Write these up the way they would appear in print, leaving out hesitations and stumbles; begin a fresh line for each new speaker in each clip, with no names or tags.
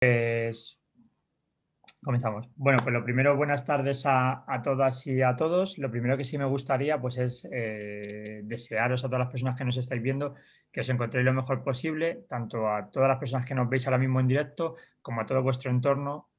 Pues comenzamos. Bueno, pues lo primero, buenas tardes a todas y a todos. Lo primero que sí me gustaría pues es desearos a todas las personas que nos estáis viendo que os encontréis lo mejor posible, tanto a todas las personas que nos veis ahora mismo en directo como a todo vuestro entorno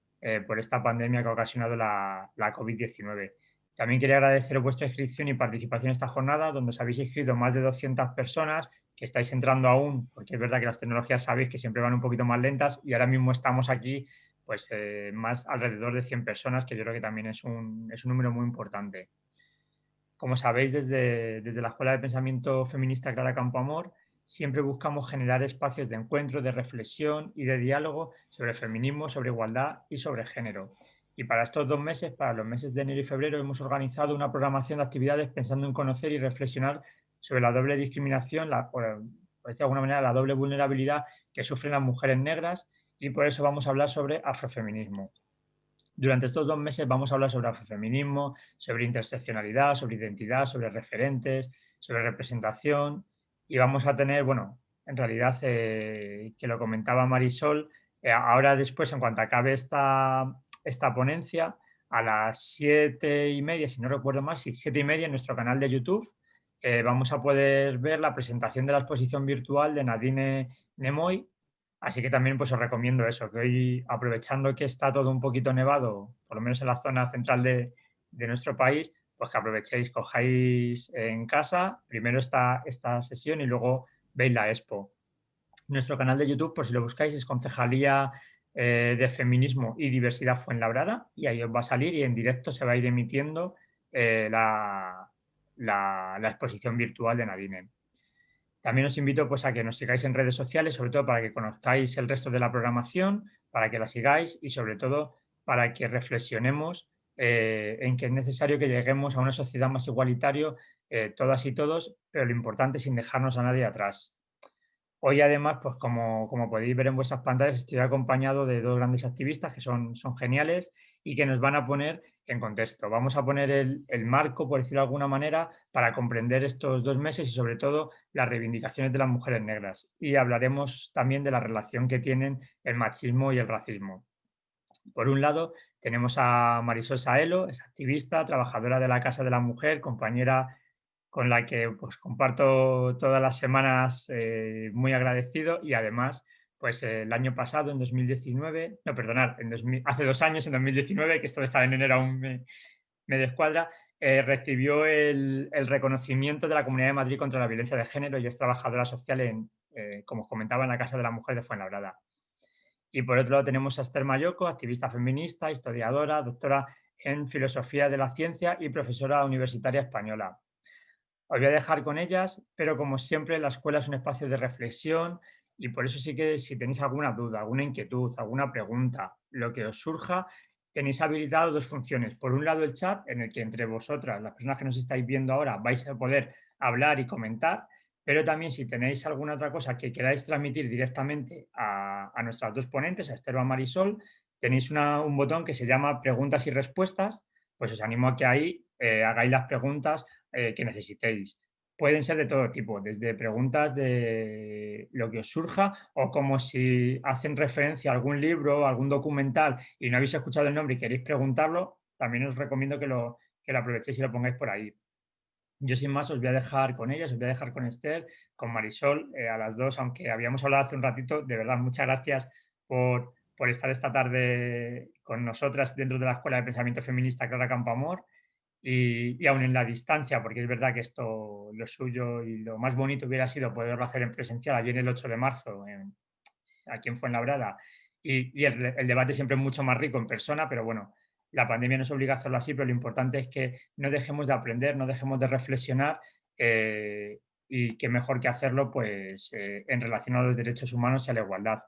por esta pandemia que ha ocasionado la COVID-19. También quería agradeceros vuestra inscripción y participación en esta jornada, donde os habéis inscrito más de 200 personas que estáis entrando aún, porque es verdad que las tecnologías sabéis que siempre van un poquito más lentas y ahora mismo estamos aquí pues más alrededor de 100 personas, que yo creo que también es un número muy importante. Como sabéis, desde la Escuela de Pensamiento Feminista Clara Campoamor, siempre buscamos generar espacios de encuentro, de reflexión y de diálogo sobre feminismo, sobre igualdad y sobre género. Y para estos 2 meses, para los meses de enero y febrero, hemos organizado una programación de actividades pensando en conocer y reflexionar sobre la doble discriminación, por decir de alguna manera, la doble vulnerabilidad que sufren las mujeres negras, y por eso vamos a hablar sobre afrofeminismo. Durante estos 2 meses vamos a hablar sobre afrofeminismo, sobre interseccionalidad, sobre identidad, sobre referentes, sobre representación, y vamos a tener, bueno, en realidad, que lo comentaba Marisol, ahora después, en cuanto acabe esta ponencia, a las 7:30, si no recuerdo mal, sí, 7:30 en nuestro canal de YouTube, vamos a poder ver la presentación de la exposición virtual de Nadine Nemoy. Así que también pues os recomiendo eso, que hoy, aprovechando que está todo un poquito nevado, por lo menos en la zona central de nuestro país, pues que aprovechéis, cojáis en casa primero esta sesión y luego veis la expo. Nuestro canal de YouTube, por si lo buscáis, es Concejalía de Feminismo y Diversidad Fuenlabrada, y ahí os va a salir y en directo se va a ir emitiendo la exposición virtual de Nadine. También os invito pues, a que nos sigáis en redes sociales, sobre todo para que conozcáis el resto de la programación, para que la sigáis y sobre todo para que reflexionemos en que es necesario que lleguemos a una sociedad más igualitaria, todas y todos, pero lo importante es sin dejarnos a nadie atrás. Hoy además, pues como podéis ver en vuestras pantallas, estoy acompañado de dos grandes activistas que son geniales y que nos van a poner en contexto. Vamos a poner el marco, por decirlo de alguna manera, para comprender estos 2 meses y sobre todo las reivindicaciones de las mujeres negras. Y hablaremos también de la relación que tienen el machismo y el racismo. Por un lado, tenemos a Marisol Saelo, es activista, trabajadora de la Casa de la Mujer, compañera con la que pues, comparto todas las semanas, muy agradecido, y además, pues el año pasado, en 2019, no, perdonad, hace 2 años, en 2019, que esto de estar en enero aún me descuadra, recibió el reconocimiento de la Comunidad de Madrid contra la violencia de género y es trabajadora social como os comentaba, en la Casa de la Mujer de Fuenlabrada. Y por otro lado tenemos a Esther Mayoco, activista feminista, historiadora, doctora en Filosofía de la Ciencia y profesora universitaria española. Os voy a dejar con ellas, pero como siempre la escuela es un espacio de reflexión y por eso sí que si tenéis alguna duda, alguna inquietud, alguna pregunta, lo que os surja, tenéis habilitado dos funciones. Por un lado el chat, en el que entre vosotras, las personas que nos estáis viendo ahora, vais a poder hablar y comentar, pero también si tenéis alguna otra cosa que queráis transmitir directamente a nuestras dos ponentes, a Esther o a Marisol, tenéis un botón que se llama preguntas y respuestas, pues os animo a que ahí hagáis las preguntas que necesitéis. Pueden ser de todo tipo, desde preguntas de lo que os surja o como si hacen referencia a algún libro o algún documental y no habéis escuchado el nombre y queréis preguntarlo, también os recomiendo que lo aprovechéis y lo pongáis por ahí. Yo sin más os voy a dejar con ellas, os voy a dejar con Esther, con Marisol, a las dos, aunque habíamos hablado hace un ratito, de verdad, muchas gracias por estar esta tarde con nosotras dentro de la Escuela de Pensamiento Feminista Clara Campoamor y aún en la distancia, porque es verdad que esto, lo suyo y lo más bonito hubiera sido poderlo hacer en presencial ayer el 8 de marzo aquí en Fuenlabrada y el debate siempre es mucho más rico en persona, pero bueno, la pandemia nos obliga a hacerlo así, pero lo importante es que no dejemos de aprender, no dejemos de reflexionar y qué mejor que hacerlo pues en relación a los derechos humanos y a la igualdad.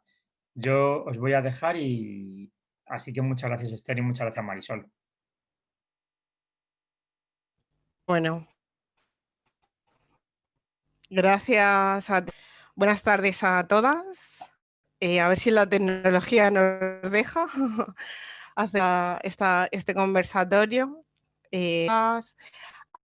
Yo os voy a dejar y así que muchas gracias Esther y muchas gracias Marisol.
Bueno, gracias a ti. Buenas tardes a todas. A ver si la tecnología nos deja hacer este conversatorio.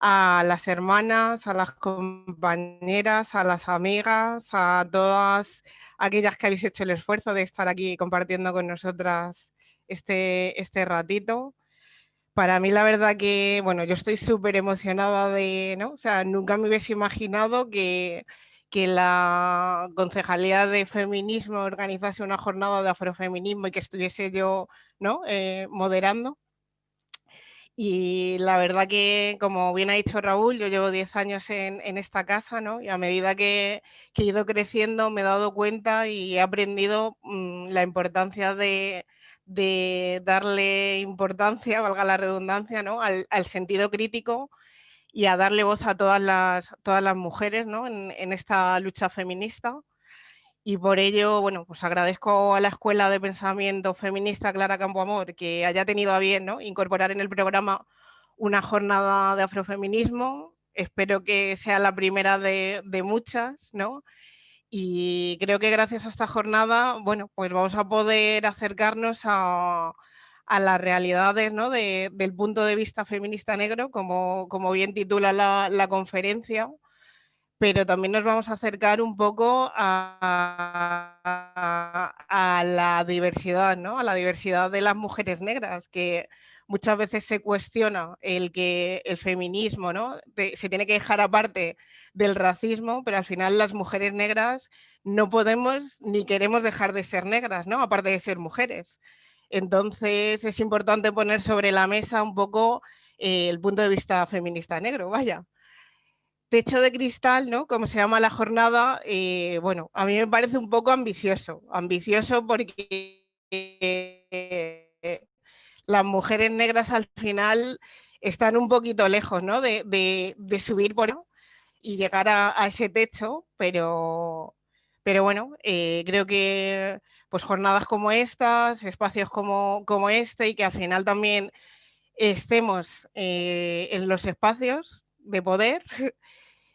a las hermanas, a las compañeras, a las amigas, a todas aquellas que habéis hecho el esfuerzo de estar aquí compartiendo con nosotras este ratito. Para mí la verdad que, bueno, yo estoy súper emocionada de, ¿no? O sea, nunca me hubiese imaginado que la Concejalía de Feminismo organizase una jornada de afrofeminismo y que estuviese yo, ¿no? Moderando. Y la verdad que, como bien ha dicho Raúl, yo llevo 10 años en esta casa, ¿no? Y a medida que he ido creciendo me he dado cuenta y he aprendido la importancia de darle importancia, valga la redundancia, ¿no? al sentido crítico y a darle voz a todas las mujeres, ¿no? en esta lucha feminista. Y por ello, bueno, pues agradezco a la Escuela de Pensamiento Feminista Clara Campoamor que haya tenido a bien, ¿no? Incorporar en el programa una jornada de afrofeminismo. Espero que sea la primera de muchas, ¿no? Y creo que gracias a esta jornada, bueno, pues vamos a poder acercarnos a las realidades, ¿no? Del punto de vista feminista negro, como bien titula la conferencia, pero también nos vamos a acercar un poco a la diversidad, ¿no? A la diversidad de las mujeres negras, que muchas veces se cuestiona el que el feminismo, ¿no? Se tiene que dejar aparte del racismo, pero al final las mujeres negras no podemos ni queremos dejar de ser negras, ¿no? Aparte de ser mujeres. Entonces es importante poner sobre la mesa un poco el punto de vista feminista negro, vaya. Techo de cristal, ¿no? Como se llama la jornada, bueno, a mí me parece un poco ambicioso porque las mujeres negras al final están un poquito lejos, ¿no? De subir por y llegar a ese techo, pero bueno, creo que pues jornadas como estas, espacios como este y que al final también estemos en los espacios de poder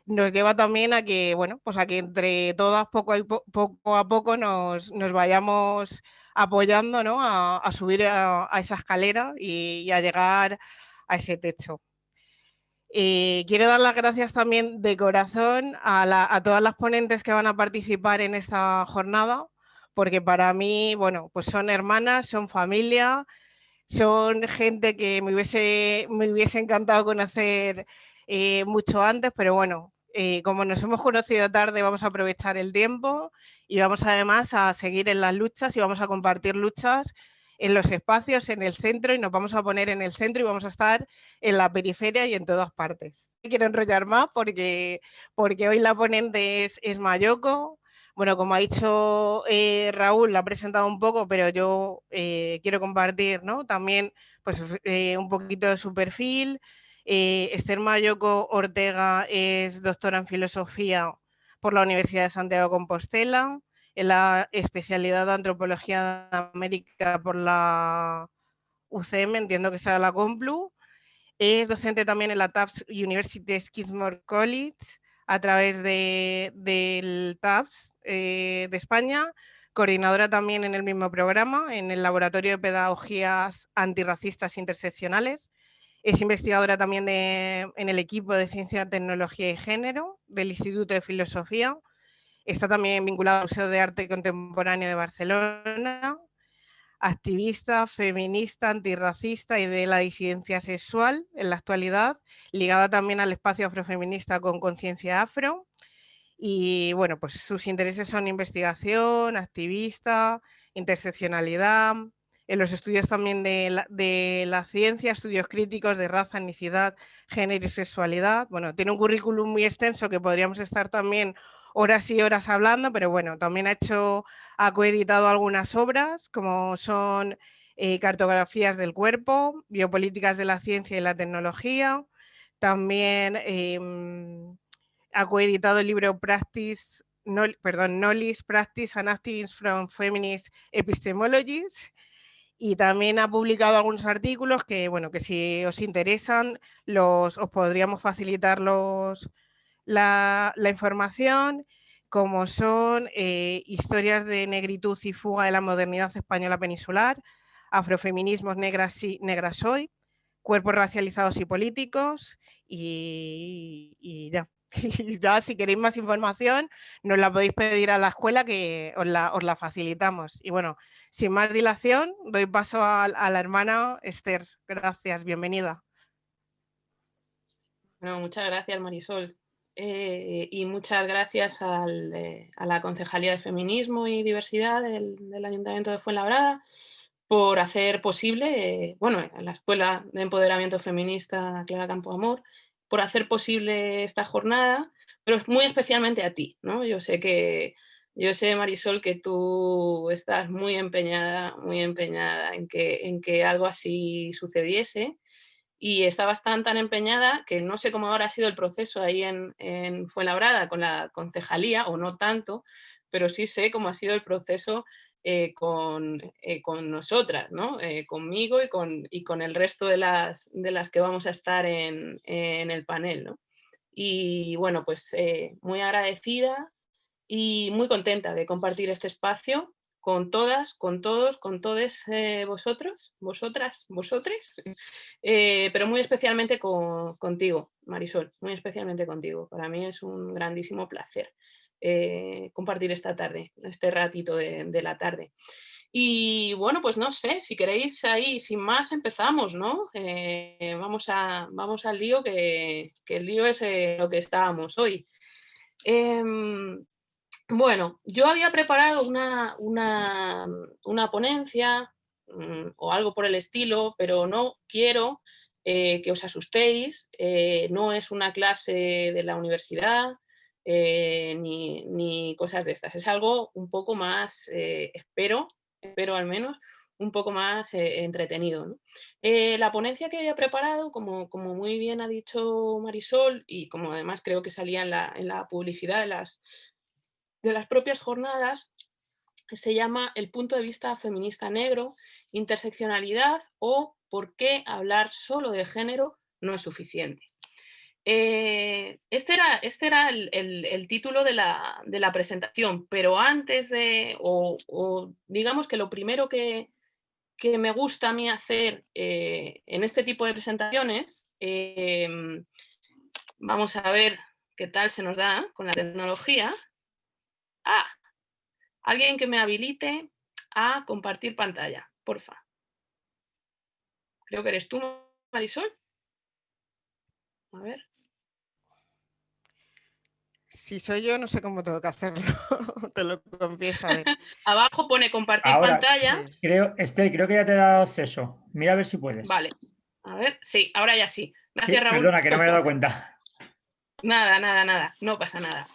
nos lleva también a que, bueno, pues a que entre todas poco a poco nos vayamos apoyando, ¿no? A subir a esa escalera y a llegar a ese techo. Quiero dar las gracias también de corazón a todas las ponentes que van a participar en esta jornada, porque para mí, bueno, pues son hermanas, son familia, son gente que me hubiese encantado conocer mucho antes, pero bueno, como nos hemos conocido tarde, vamos a aprovechar el tiempo y vamos además a seguir en las luchas y vamos a compartir luchas en los espacios, en el centro, y nos vamos a poner en el centro y vamos a estar en la periferia y en todas partes. No quiero enrollar más porque hoy la ponente es Mayoko. Bueno, como ha dicho Raúl, la ha presentado un poco, pero yo quiero compartir, ¿no? También pues, un poquito de su perfil. Esther Mayoko Ortega es doctora en filosofía por la Universidad de Santiago de Compostela, en la especialidad de antropología de América por la UCM, entiendo que será la Complu. Es docente también en la Tufts University Skidmore College a través del Tufts de España, coordinadora también en el mismo programa, en el Laboratorio de Pedagogías Antirracistas Interseccionales. Es investigadora también en el equipo de Ciencia, Tecnología y Género del Instituto de Filosofía. Está también vinculada al Museo de Arte Contemporáneo de Barcelona, activista, feminista, antirracista y de la disidencia sexual en la actualidad, ligada también al espacio afrofeminista con conciencia afro. Y bueno, pues sus intereses son investigación, activista, interseccionalidad, en los estudios también de la ciencia, estudios críticos de raza, etnicidad, género y sexualidad. Bueno, tiene un currículum muy extenso que podríamos estar también horas y horas hablando, pero bueno, también ha coeditado algunas obras, como son cartografías del cuerpo, biopolíticas de la ciencia y la tecnología, también ha coeditado el libro Knowledge, Practice and Activism from Feminist Epistemologies, y también ha publicado algunos artículos que, bueno, que si os interesan, os podríamos facilitar la información, como son historias de negritud y fuga de la modernidad española peninsular, afrofeminismos negras sí, negras hoy, cuerpos racializados y políticos y ya. Y ya, si queréis más información, nos la podéis pedir a la escuela que os la facilitamos. Y bueno, sin más dilación, doy paso a la hermana Esther. Gracias, bienvenida.
Bueno, muchas gracias, Marisol. Y muchas gracias a la Concejalía de Feminismo y Diversidad del Ayuntamiento de Fuenlabrada por hacer posible, bueno, a la Escuela de Empoderamiento Feminista Clara Campoamor, por hacer posible esta jornada, pero muy especialmente a ti, ¿no? Yo sé, Marisol, que tú estás muy empeñada en que algo así sucediese, y estabas tan empeñada que no sé cómo ahora ha sido el proceso ahí en Fuenlabrada con la concejalía, o no tanto, pero sí sé cómo ha sido el proceso con nosotras, ¿no? Conmigo y con el resto de las que vamos a estar en el panel, ¿no? Y bueno, pues muy agradecida y muy contenta de compartir este espacio con todas, con todos, con todes vosotros, vosotras, vosotres, pero muy especialmente contigo, Marisol, muy especialmente contigo. Para mí es un grandísimo placer compartir esta tarde, este ratito de la tarde. Y bueno, pues no sé, si queréis ahí, sin más, empezamos, ¿no? Vamos al lío, que el lío es lo que estábamos hoy. Bueno, yo había preparado una ponencia o algo por el estilo, pero no quiero que os asustéis. No es una clase de la universidad ni cosas de estas. Es algo un poco más, espero al menos, un poco más entretenido, ¿no? La ponencia que había preparado, como muy bien ha dicho Marisol, y como además creo que salía en la publicidad de las propias jornadas, se llama El punto de vista feminista negro, interseccionalidad o por qué hablar solo de género no es suficiente. Este era el título de la presentación, pero antes de, o digamos que lo primero que me gusta a mí hacer en este tipo de presentaciones, vamos a ver qué tal se nos da con la tecnología. Alguien que me habilite a compartir pantalla, porfa. Creo que eres tú, Marisol. A ver.
Si soy yo, no sé cómo tengo que hacerlo, te lo confieso. A ver.
Abajo pone compartir
ahora,
pantalla.
Sí. Esther, creo que ya te he dado acceso. Mira a ver si puedes.
Vale. A ver, sí, ahora ya sí. Gracias,
Sí,
Raúl.
perdona, que no me he dado cuenta.
Nada, no pasa nada.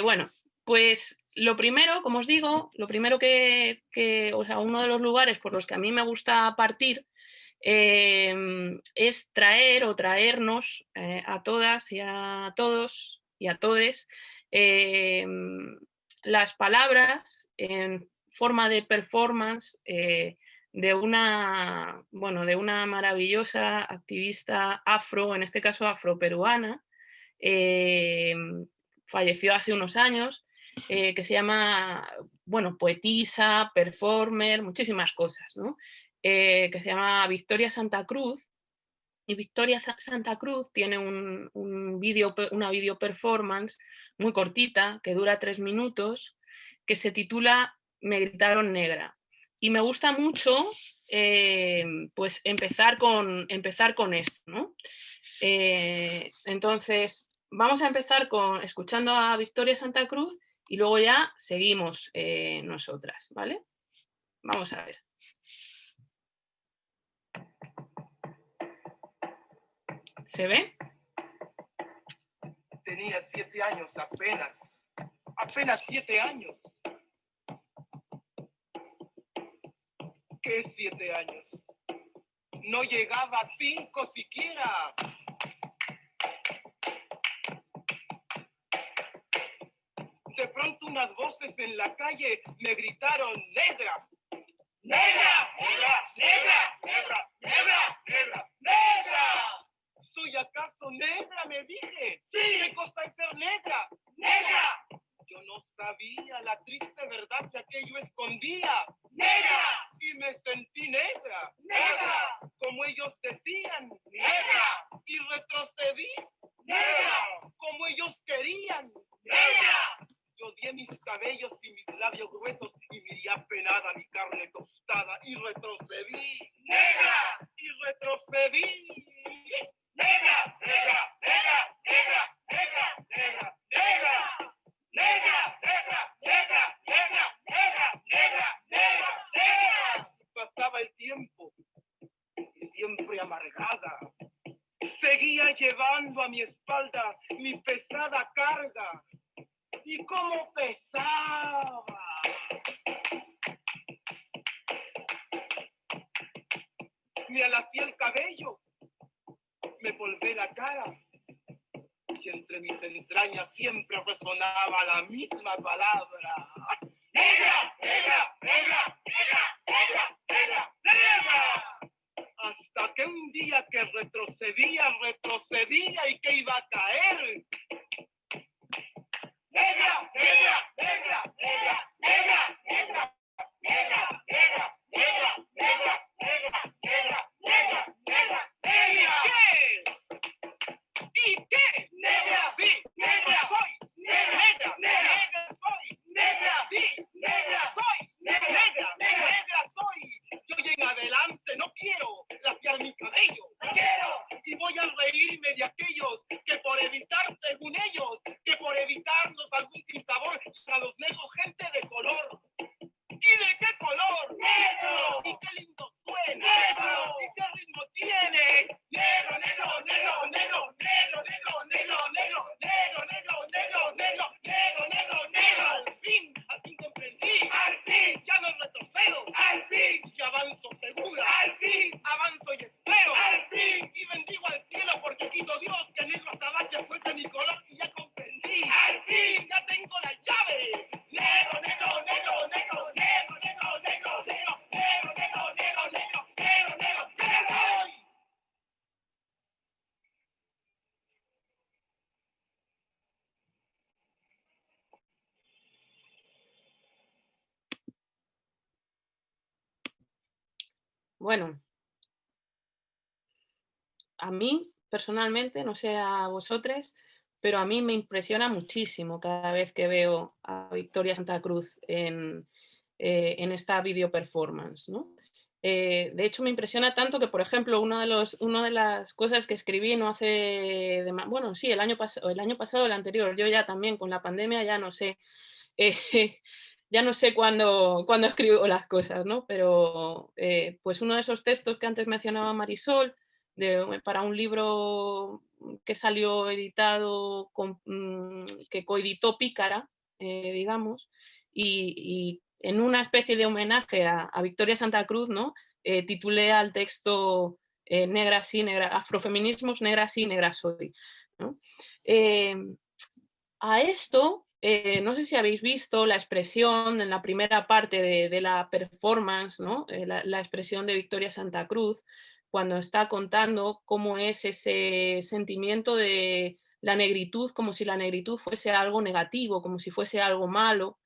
Bueno, pues lo primero, como os digo, lo primero o sea, uno de los lugares por los que a mí me gusta partir es traer o traernos a todas y a todos y a todes las palabras en forma de performance de una maravillosa activista afro, en este caso afroperuana, falleció hace unos años, que se llama, bueno, poetisa, performer, muchísimas cosas, ¿no? Que se llama Victoria Santa Cruz, y Victoria Santa Cruz tiene una video performance muy cortita, que dura 3 minutos, que se titula Me gritaron negra. Y me gusta mucho pues empezar con esto, ¿no? Entonces, vamos a empezar escuchando a Victoria Santa Cruz y luego ya seguimos nosotras, ¿vale? Vamos a ver. ¿Se ve?
Tenía 7 años apenas 7 años. ¿Qué 7 años? No llegaba a 5 siquiera. De pronto unas voces en la calle me gritaron negra. ¡Negra! ¡Negra! ¡Negra! ¡Negra! ¡Negra! ¡Negra! ¡Negra! ¿Soy acaso negra? Me dije. ¡Sí! ¿Qué cosa es ser negra? ¡Negra! Yo no sabía la triste verdad que aquello escondía. ¡Negra! Y me sentí negra. ¡Negra! Como ellos decían, retrocedí. ¡Negra! Y retrocedí. ¡Negra! ¡Negra! ¡Negra! ¡Negra! ¡Negra! ¡Negra! ¡Negra! ¡Negra! ¡Negra! ¡Negra! ¡Negra! ¡Negra! ¡Negra! ¡Negra! ¡Negra! Pasaba el tiempo y siempre amargada. Seguía llevando a mi espalda mi pesada carga. ¿Y cómo pesaba? Me alacé el cabello, me volvé la cara y entre mis entrañas siempre resonaba la misma palabra. ¡Negra! ¡Negra! ¡Negra! ¡Negra! ¡Negra! ¡Negra! ¡Negra! Hasta que un día que retrocedía y que iba a caer. ¡Negra! ¡Negra! ¡Negra! ¡Negra! ¡Negra! ¡Negra! ¡Negra! ¡Negra! ¡Negra! ¡Negra! ¡Negra! ¡Negra! ¡Negra! ¡Negra! ¡Negra! ¿Y qué? ¡Negra! ¡Sí! ¡Negra soy! ¡Negra! ¡Negra soy! ¡Negra! ¡Sí! ¡Negra soy! ¡Negra! ¡Negra soy! Yo y en adelante no quiero laciar mi cabello. ¡No quiero! Y voy a reírme de aquellos que por evitar, según ellos, que por evitarnos algún sinsabor, a los negros gente de color. ¿Y de qué color? ¡Negro! ¿Y qué lindo suena? ¡Negro! ¿Y qué ritmo tiene? ¡Negro, negro, negro, negro, negro, negro, negro, negro, negro, negro, negro, negro, negro, negro, negro! Al fin comprendí. ¡Al fin! Ya no retrocedo. ¡Al fin! Y avanzo segura. ¡Al fin! Avanzo y espero. ¡Al fin! Y bendigo al cielo porque quiso Dios que negro azabache fuese mi color y ya comprendí. ¡Al fin! Ya tengo la llave. Negro, negro, negro, negro, negro, negro, negro, negro, negro, negro, negro, negro, negro, negro, negro.
Bueno, a mí personalmente, no sé a vosotros, pero a mí me impresiona muchísimo cada vez que veo a Victoria Santa Cruz en esta video performance, ¿no? De hecho, me impresiona tanto que, por ejemplo, una de las cosas que escribí no hace, bueno, sí, el año pasado, el anterior, yo ya también con la pandemia ya no sé, ya no sé cuándo escribo las cosas, ¿no? Pero pues uno de esos textos que antes mencionaba Marisol, para un libro que salió editado, que coeditó Pícara, digamos, y en una especie de homenaje a Victoria Santa Cruz, ¿no? Titulé al texto Negra sí, negra, afrofeminismos, negra sí, negra soy, ¿no? A esto, no sé si habéis visto la expresión en la primera parte de la performance, ¿no? La expresión de Victoria Santa Cruz, cuando está contando cómo es ese sentimiento de la negritud, como si la negritud fuese algo negativo, como si fuese algo malo,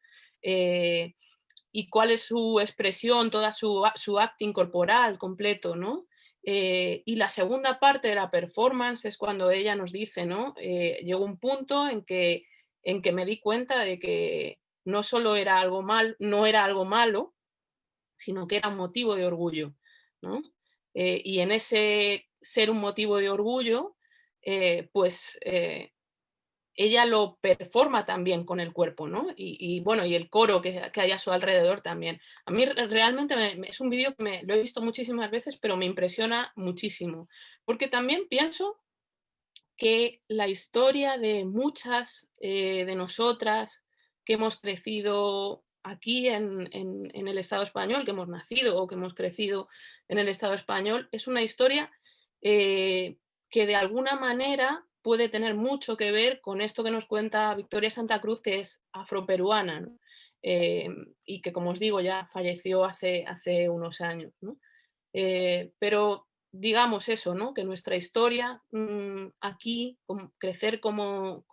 y cuál es su expresión, toda su acting corporal completo, ¿no? Y la segunda parte de la performance es cuando ella nos dice, ¿no? Llegó un punto en que me di cuenta de que no solo era algo no era algo malo, sino que era un motivo de orgullo, ¿no? Y en ese ser un motivo de orgullo, pues ella lo performa también con el cuerpo, ¿no? Y bueno, y el coro que hay a su alrededor también. A mí realmente es un vídeo que lo he visto muchísimas veces, pero me impresiona muchísimo, porque también pienso que la historia de muchas de nosotras que hemos crecido aquí en el Estado español, que hemos nacido o que hemos crecido en el Estado español, es una historia que de alguna manera puede tener mucho que ver con esto que nos cuenta Victoria Santa Cruz, que es afroperuana, ¿no? Y que, como os digo, ya falleció hace unos años, ¿no? Pero digamos eso, ¿no? Que nuestra historia aquí, crecer como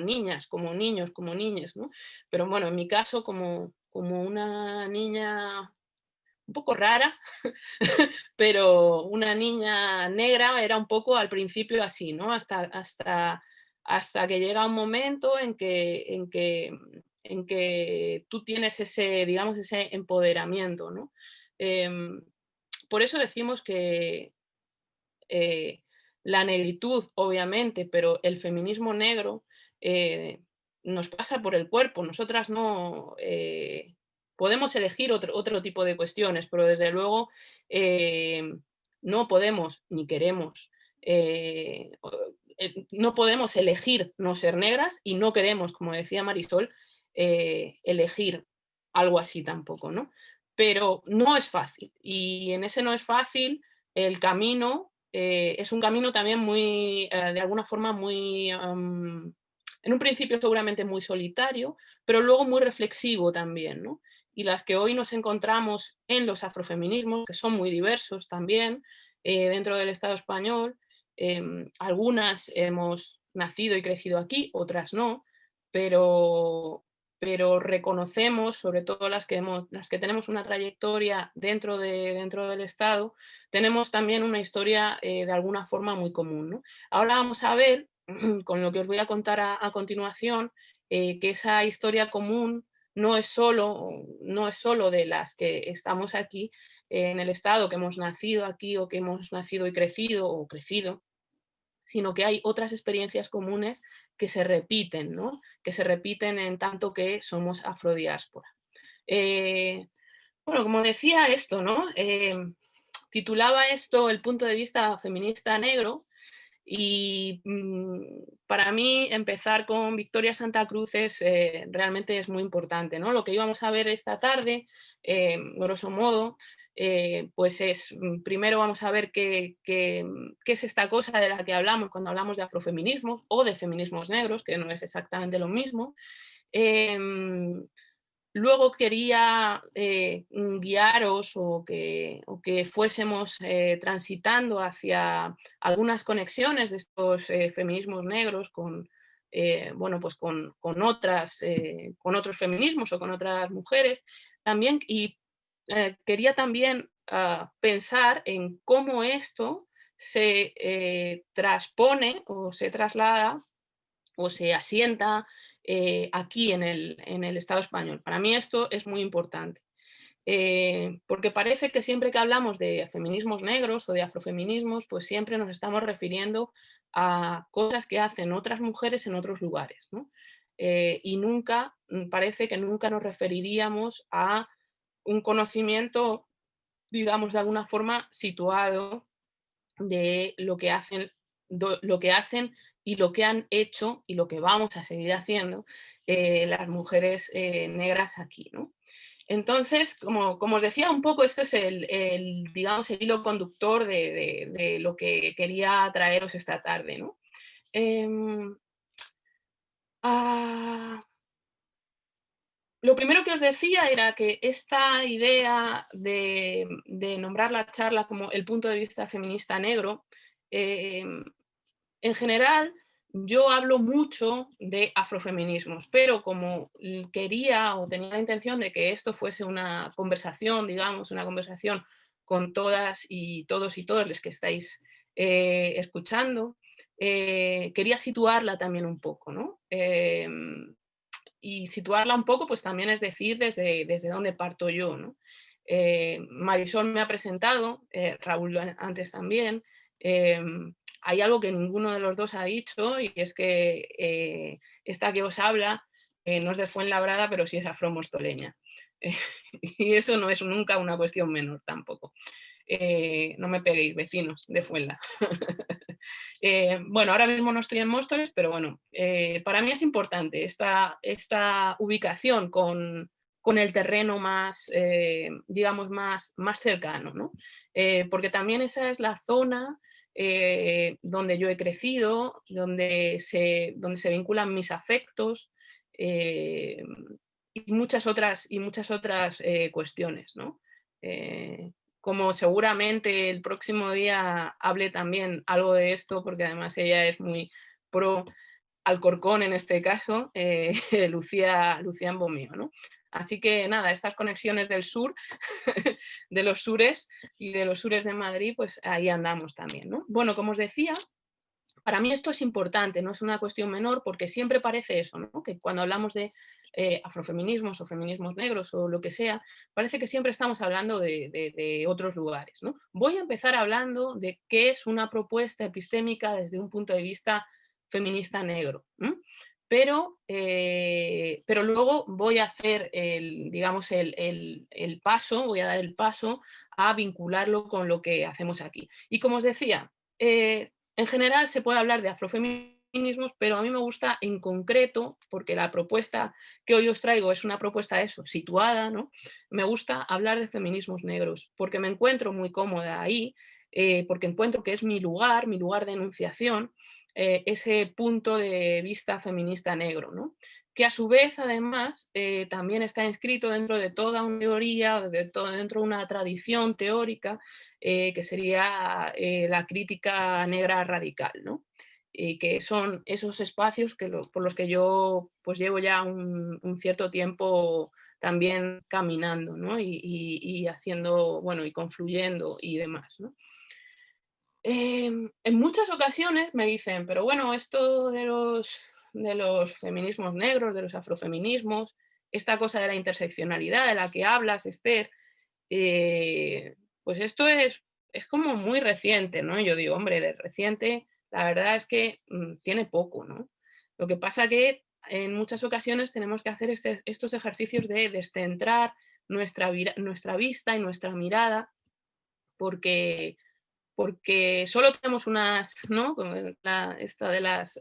niñas, como niños, como niñas, ¿no? Pero bueno, en mi caso, como una niña un poco rara, pero una niña negra era un poco al principio así, ¿no? Hasta que llega un momento en que tú tienes ese, digamos, ese empoderamiento, ¿no? Por eso decimos que la negritud, obviamente, pero el feminismo negro nos pasa por el cuerpo. Nosotras no podemos elegir otro tipo de cuestiones, pero desde luego no podemos ni queremos. No podemos elegir no ser negras y no queremos, como decía Marisol, elegir algo así tampoco, ¿no? Pero no es fácil y en ese no es fácil el camino es un camino también muy, de alguna forma muy, en un principio seguramente muy solitario, pero luego muy reflexivo también, ¿no? Y las que hoy nos encontramos en los afrofeminismos, que son muy diversos también dentro del Estado español, algunas hemos nacido y crecido aquí, otras no, pero, pero reconocemos, sobre todo las que tenemos una trayectoria dentro del Estado, tenemos también una historia de alguna forma muy común, ¿no? Ahora vamos a ver, con lo que os voy a contar a continuación, que esa historia común no es solo de las que estamos aquí en el Estado, que hemos nacido aquí o que hemos nacido y crecido o crecido, sino que hay otras experiencias comunes que se repiten, ¿no? Que se repiten en tanto que somos afrodiáspora. Bueno, como decía esto, ¿no? Titulaba esto El punto de vista feminista negro y para mí empezar con Victoria Santa Cruz realmente es muy importante, ¿no? Lo que íbamos a ver esta tarde, grosso modo, pues es, primero vamos a ver qué es esta cosa de la que hablamos cuando hablamos de afrofeminismos o de feminismos negros, que no es exactamente lo mismo. Luego quería guiaros o que fuésemos transitando hacia algunas conexiones de estos feminismos negros con, bueno, pues con otros feminismos o con otras mujeres también. Y quería también pensar en cómo esto se transpone o se traslada o se asienta aquí en el Estado español. Para mí esto es muy importante, porque parece que siempre que hablamos de feminismos negros o de afrofeminismos, pues siempre nos estamos refiriendo a cosas que hacen otras mujeres en otros lugares, ¿no? Y nunca, parece que nunca nos referiríamos a un conocimiento, digamos, de alguna forma situado de lo que hacen y lo que han hecho y lo que vamos a seguir haciendo las mujeres negras aquí, ¿no? Entonces, como os decía un poco, este es digamos, el hilo conductor de lo que quería traeros esta tarde, ¿no? Lo primero que os decía era que esta idea de nombrar la charla como el punto de vista feminista negro, en general, yo hablo mucho de afrofeminismos, pero como quería o tenía la intención de que esto fuese una conversación, digamos, una conversación con todas y todos y todas los que estáis escuchando, quería situarla también un poco, ¿no? Y situarla un poco, pues también es decir desde dónde parto yo, ¿no? Marisol me ha presentado, Raúl antes también. Hay algo que ninguno de los dos ha dicho y es que esta que os habla no es de Fuenlabrada, pero sí es afromostoleña. Y eso no es nunca una cuestión menor tampoco. No me peguéis, vecinos de Fuenla. Bueno, ahora mismo no estoy en Móstoles, pero bueno, para mí es importante esta ubicación con el terreno más, digamos, más cercano, ¿no? Porque también esa es la zona donde yo he crecido, donde se vinculan mis afectos y muchas otras cuestiones, ¿no? Como seguramente el próximo día hable también algo de esto, porque además ella es muy pro Alcorcón en este caso, Lucía Embomío, ¿no? Así que nada, estas conexiones del sur, de los sures y de los sures de Madrid, pues ahí andamos también, ¿no? Bueno, como os decía, Para mí esto es importante, no es una cuestión menor, porque siempre parece eso, ¿no? Que cuando hablamos de afrofeminismos o feminismos negros o lo que sea, parece que siempre estamos hablando de otros lugares, ¿no? Voy a empezar hablando de qué es una propuesta epistémica desde un punto de vista feminista negro, ¿m? Pero luego voy a hacer digamos, el paso, voy a dar el paso a vincularlo con lo que hacemos aquí. Y como os decía, en general se puede hablar de afrofeminismos, pero a mí me gusta en concreto, porque la propuesta que hoy os traigo es una propuesta eso, situada, ¿no? Me gusta hablar de feminismos negros, porque me encuentro muy cómoda ahí, porque encuentro que es mi lugar de enunciación, ese punto de vista feminista negro, ¿no? Que a su vez, además, también está inscrito dentro de toda una teoría, dentro de una tradición teórica, que sería la crítica negra radical, ¿no? Que son esos espacios por los que yo pues llevo ya un cierto tiempo también caminando, ¿no? Y haciendo, bueno, y confluyendo y demás, ¿no? En muchas ocasiones me dicen, pero bueno, esto de los feminismos negros, de los afrofeminismos, esta cosa de la interseccionalidad de la que hablas, Esther, pues esto es como muy reciente, ¿no? Yo digo, hombre, de reciente, la verdad es que tiene poco, ¿no? Lo que pasa que en muchas ocasiones tenemos que hacer estos ejercicios de descentrar nuestra vista y nuestra mirada, porque solo tenemos unas, ¿no? Como esta de las,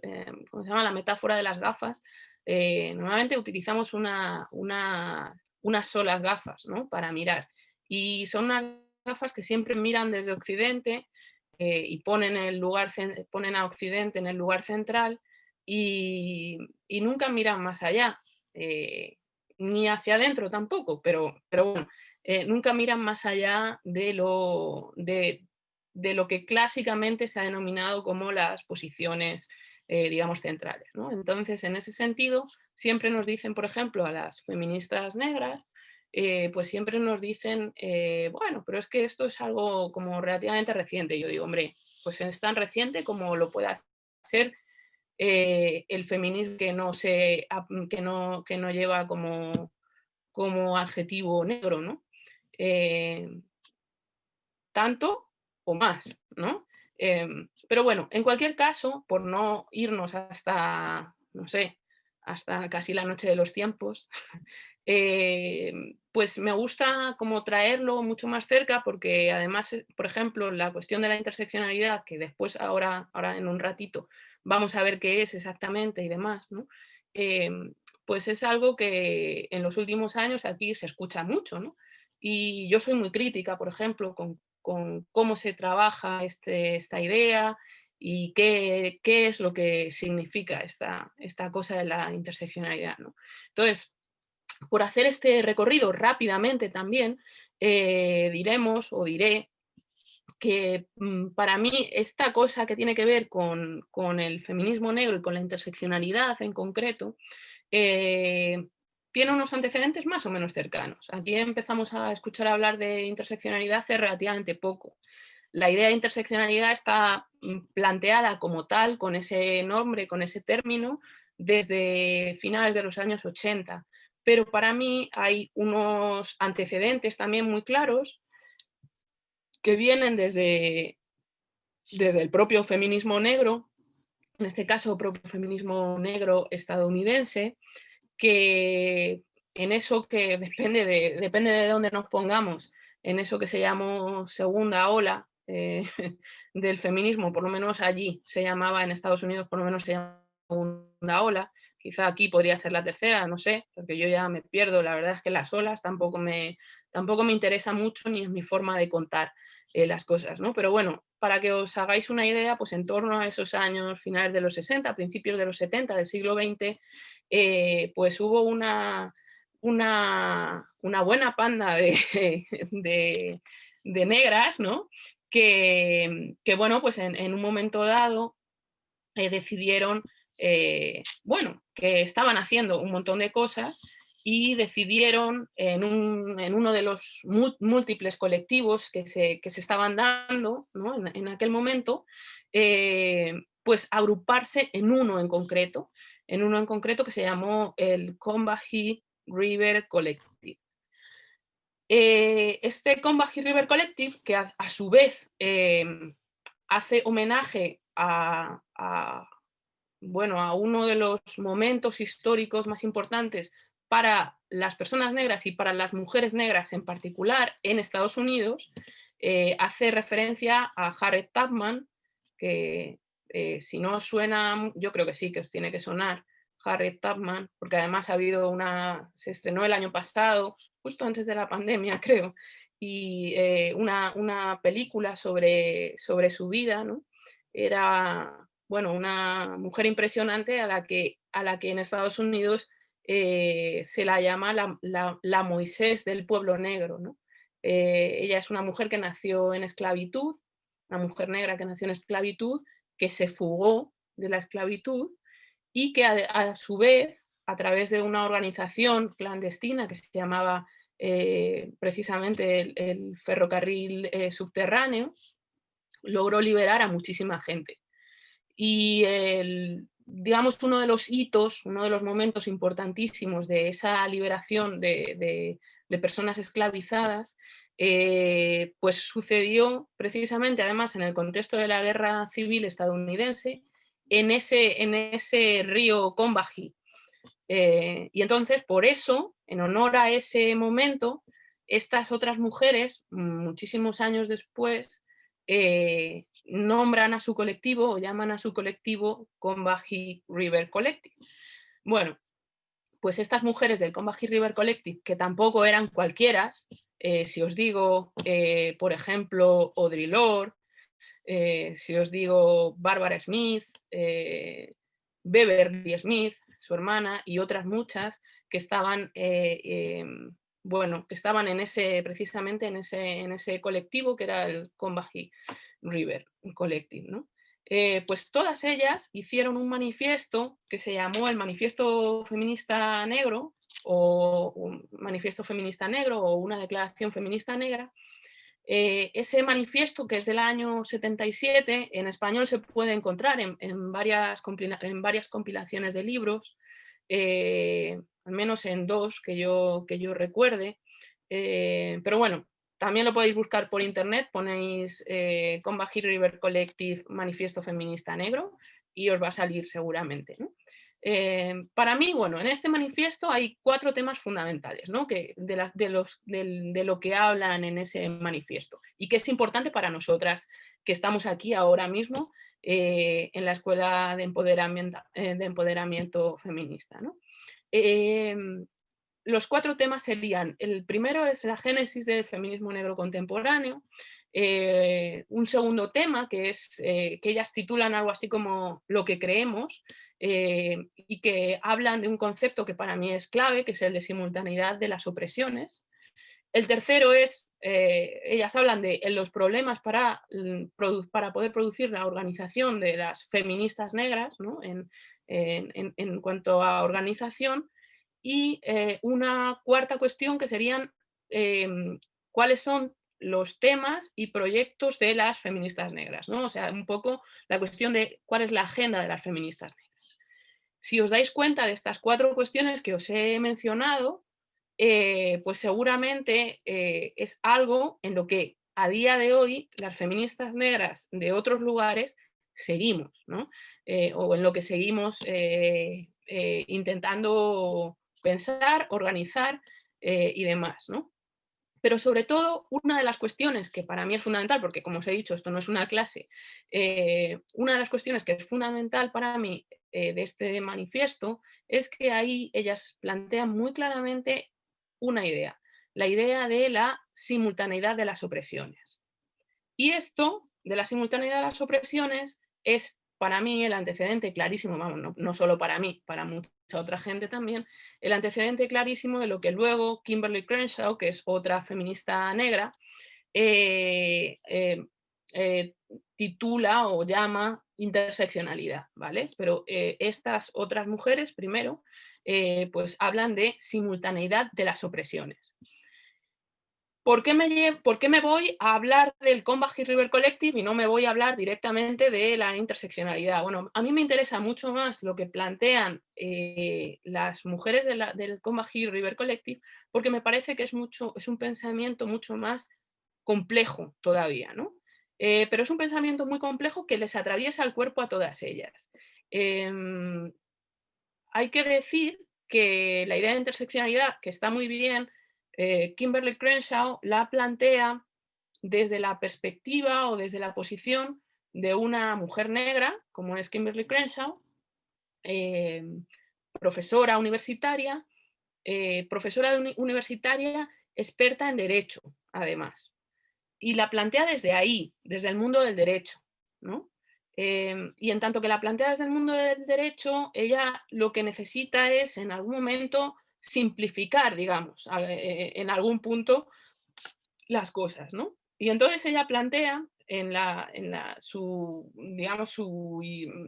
¿cómo se llama? La metáfora de las gafas. Normalmente utilizamos unas solas gafas, ¿no? Para mirar. Y son unas gafas que siempre miran desde Occidente y ponen a Occidente en el lugar central y nunca miran más allá. Ni hacia adentro tampoco, pero bueno, nunca miran más allá de lo que clásicamente se ha denominado como las posiciones, digamos, centrales, ¿no? Entonces, en ese sentido, siempre nos dicen, por ejemplo, a las feministas negras, pues siempre nos dicen, bueno, pero es que esto es algo como relativamente reciente. Yo digo, hombre, pues es tan reciente como lo pueda ser el feminismo que no lleva como adjetivo negro, ¿no? Tanto o más, ¿no? Pero bueno, en cualquier caso, por no irnos hasta, no sé, hasta casi la noche de los tiempos, pues me gusta como traerlo mucho más cerca porque además, por ejemplo, la cuestión de la interseccionalidad, que después ahora en un ratito vamos a ver qué es exactamente y demás, ¿no? Pues es algo que en los últimos años aquí se escucha mucho, ¿no? Y yo soy muy crítica, por ejemplo, con cómo se trabaja esta idea y qué es lo que significa esta cosa de la interseccionalidad, ¿no? Entonces, por hacer este recorrido rápidamente también, diré que para mí esta cosa que tiene que ver con el feminismo negro y con la interseccionalidad en concreto, tiene unos antecedentes más o menos cercanos. Aquí empezamos a escuchar hablar de interseccionalidad hace relativamente poco. La idea de interseccionalidad está planteada como tal, con ese nombre, con ese término, desde finales de los años 80. Pero para mí hay unos antecedentes también muy claros que vienen desde el propio feminismo negro, en este caso propio feminismo negro estadounidense, que en eso que depende de dónde nos pongamos, en eso que se llamó segunda ola del feminismo, por lo menos allí se llamaba, en Estados Unidos por lo menos se llama segunda ola, quizá aquí podría ser la tercera, no sé, porque yo ya me pierdo, la verdad es que las olas tampoco me interesa mucho ni es mi forma de contar las cosas, ¿no? Pero bueno, para que os hagáis una idea, pues en torno a esos años finales de los 60, principios de los 70 del siglo XX, pues hubo una buena panda de negras, ¿no? Que bueno, pues en un momento dado decidieron, bueno, que estaban haciendo un montón de cosas y decidieron en uno de los múltiples colectivos que se estaban dando, ¿no? en aquel momento, pues agruparse en uno en concreto que se llamó el Combahee River Collective. Este Combahee River Collective, que a su vez hace homenaje a uno de los momentos históricos más importantes para las personas negras y para las mujeres negras en particular en Estados Unidos, hace referencia a Harriet Tubman, que si no os suena, yo creo que sí, que os tiene que sonar Harriet Tubman, porque además se estrenó el año pasado, justo antes de la pandemia, creo, y una película sobre su vida, ¿no? Era una mujer impresionante a la que en Estados Unidos se la llama la Moisés del pueblo negro, ¿no? Ella es una mujer que nació en esclavitud, una mujer negra que nació en esclavitud, que se fugó de la esclavitud y que a su vez, a través de una organización clandestina que se llamaba precisamente el ferrocarril subterráneo, logró liberar a muchísima gente. Y digamos, uno de los hitos, uno de los momentos importantísimos de esa liberación de personas esclavizadas, pues sucedió precisamente, además, en el contexto de la guerra civil estadounidense, en ese río Combahee. Y entonces, por eso, en honor a ese momento, estas otras mujeres, muchísimos años después, nombran a su colectivo o llaman a su colectivo Combahee River Collective. Bueno, pues estas mujeres del Combahee River Collective, que tampoco eran cualquieras, si os digo, por ejemplo, Audre Lorde, si os digo Barbara Smith, Beverly Smith, su hermana, y otras muchas que estaban precisamente en ese colectivo que era el Combahee River Collective, ¿no? Pues todas ellas hicieron un manifiesto que se llamó el Manifiesto Feminista Negro, o un Manifiesto Feminista Negro, o una Declaración Feminista Negra. Ese manifiesto, que es del año 77, en español se puede encontrar en varias compilaciones de libros, al menos en 2 que yo recuerde, pero bueno, también lo podéis buscar por internet, ponéis Combahee River Collective Manifiesto Feminista Negro y os va a salir seguramente, ¿no? Para mí, en este manifiesto hay 4 temas fundamentales, ¿no? de lo que hablan en ese manifiesto y que es importante para nosotras que estamos aquí ahora mismo en la Escuela de Empoderamiento Feminista, ¿no? Los 4 temas serían: el primero es la génesis del feminismo negro contemporáneo, un segundo tema que es que ellas titulan algo así como Lo que creemos, y que hablan de un concepto que para mí es clave, que es el de simultaneidad de las opresiones. El tercero es, ellas hablan de los problemas para poder producir la organización de las feministas negras, ¿no? en cuanto a organización. Y una cuarta cuestión que serían cuáles son los temas y proyectos de las feministas negras, ¿no? O sea, un poco la cuestión de cuál es la agenda de las feministas negras. Si os dais cuenta de estas 4 cuestiones que os he mencionado, pues seguramente es algo en lo que a día de hoy las feministas negras de otros lugares seguimos, ¿no? O en lo que seguimos intentando pensar, organizar y demás, ¿no? Pero sobre todo, una de las cuestiones que para mí es fundamental, porque como os he dicho, esto no es una clase, una de las cuestiones que es fundamental para mí de este manifiesto es que ahí ellas plantean muy claramente una idea, la idea de la simultaneidad de las opresiones. Y esto de la simultaneidad de las opresiones es para mí el antecedente clarísimo, vamos, no solo para mí, para mucha otra gente también, el antecedente clarísimo de lo que luego Kimberly Crenshaw, que es otra feminista negra, titula o llama interseccionalidad, ¿vale? Pero estas otras mujeres, primero, pues hablan de simultaneidad de las opresiones. ¿por qué me voy a hablar del Combahee River Collective y no me voy a hablar directamente de la interseccionalidad? Bueno, a mí me interesa mucho más lo que plantean las mujeres del Combahee River Collective, porque me parece que es un pensamiento mucho más complejo todavía, ¿no? Pero es un pensamiento muy complejo que les atraviesa el cuerpo a todas ellas. Hay que decir que la idea de interseccionalidad, que está muy bien, Kimberly Crenshaw la plantea desde la perspectiva o desde la posición de una mujer negra, como es Kimberly Crenshaw, profesora universitaria, universitaria experta en derecho, además. Y la plantea desde ahí, desde el mundo del derecho, ¿no? Y en tanto que la plantea desde el mundo del derecho, ella lo que necesita es en algún momento simplificar, digamos, en algún punto las cosas, ¿no? Y entonces ella plantea su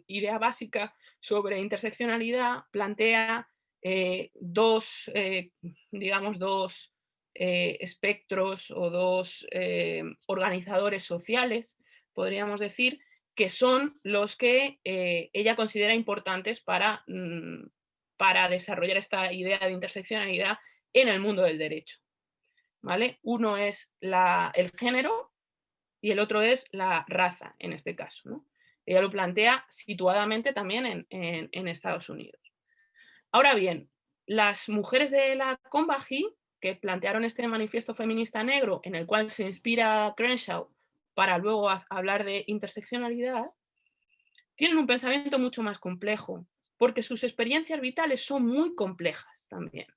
idea básica sobre interseccionalidad, plantea dos espectros o dos organizadores sociales, podríamos decir, que son los que ella considera importantes para desarrollar esta idea de interseccionalidad en el mundo del derecho, ¿vale? Uno es el género y el otro es la raza, en este caso, ¿no? Ella lo plantea situadamente también en Estados Unidos. Ahora bien, las mujeres de la Combahee, que plantearon este manifiesto feminista negro en el cual se inspira Crenshaw para luego hablar de interseccionalidad, tienen un pensamiento mucho más complejo, porque sus experiencias vitales son muy complejas también.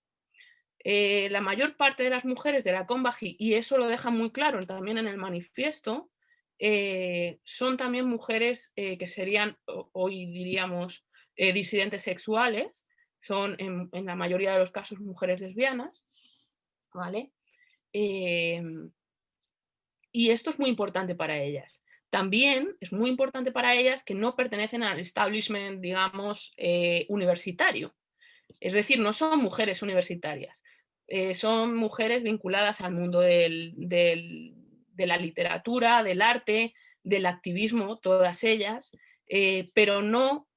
La mayor parte de las mujeres de la Combahee, y eso lo deja muy claro también en el manifiesto, son también mujeres que serían, hoy diríamos, disidentes sexuales, son en la mayoría de los casos mujeres lesbianas, ¿vale? Y esto es muy importante para ellas. También es muy importante para ellas que no pertenecen al establishment, digamos, universitario. Es decir, no son mujeres universitarias, son mujeres vinculadas al mundo de la literatura, del arte, del activismo, todas ellas, pero no,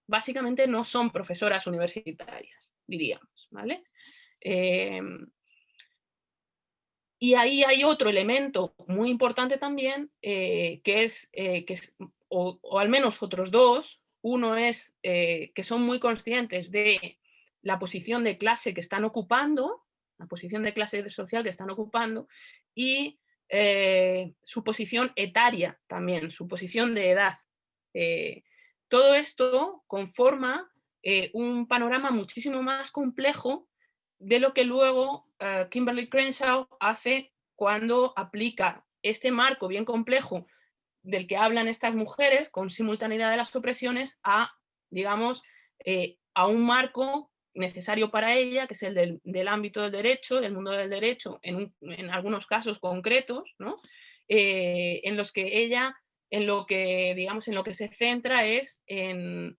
básicamente no son profesoras universitarias, diríamos, ¿vale? Y ahí hay otro elemento muy importante también, o al menos otros dos. Uno es que son muy conscientes de la posición de clase que están ocupando, la posición de clase social que están ocupando, y su posición etaria también, su posición de edad. Todo esto conforma un panorama muchísimo más complejo de lo que luego Kimberly Crenshaw hace cuando aplica este marco bien complejo del que hablan estas mujeres con simultaneidad de las opresiones a, digamos, a un marco necesario para ella, que es el del ámbito del derecho, del mundo del derecho, en algunos casos concretos, ¿no? En los que ella, en lo que se centra es en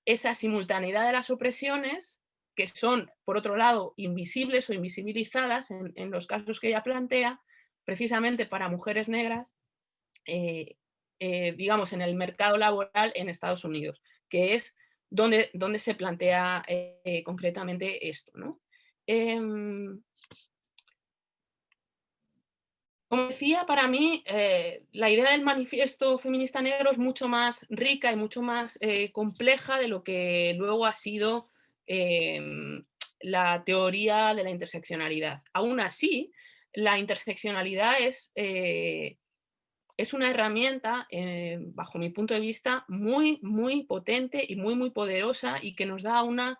esa simultaneidad de las opresiones, que son, por otro lado, invisibles o invisibilizadas en los casos que ella plantea, precisamente para mujeres negras, digamos, en el mercado laboral en Estados Unidos, que es donde se plantea concretamente esto, ¿no? Como decía, para mí la idea del manifiesto feminista negro es mucho más rica y mucho más compleja de lo que luego ha sido la teoría de la interseccionalidad. Aún así, la interseccionalidad es una herramienta, bajo mi punto de vista, muy, muy potente y muy, muy poderosa, y que nos da una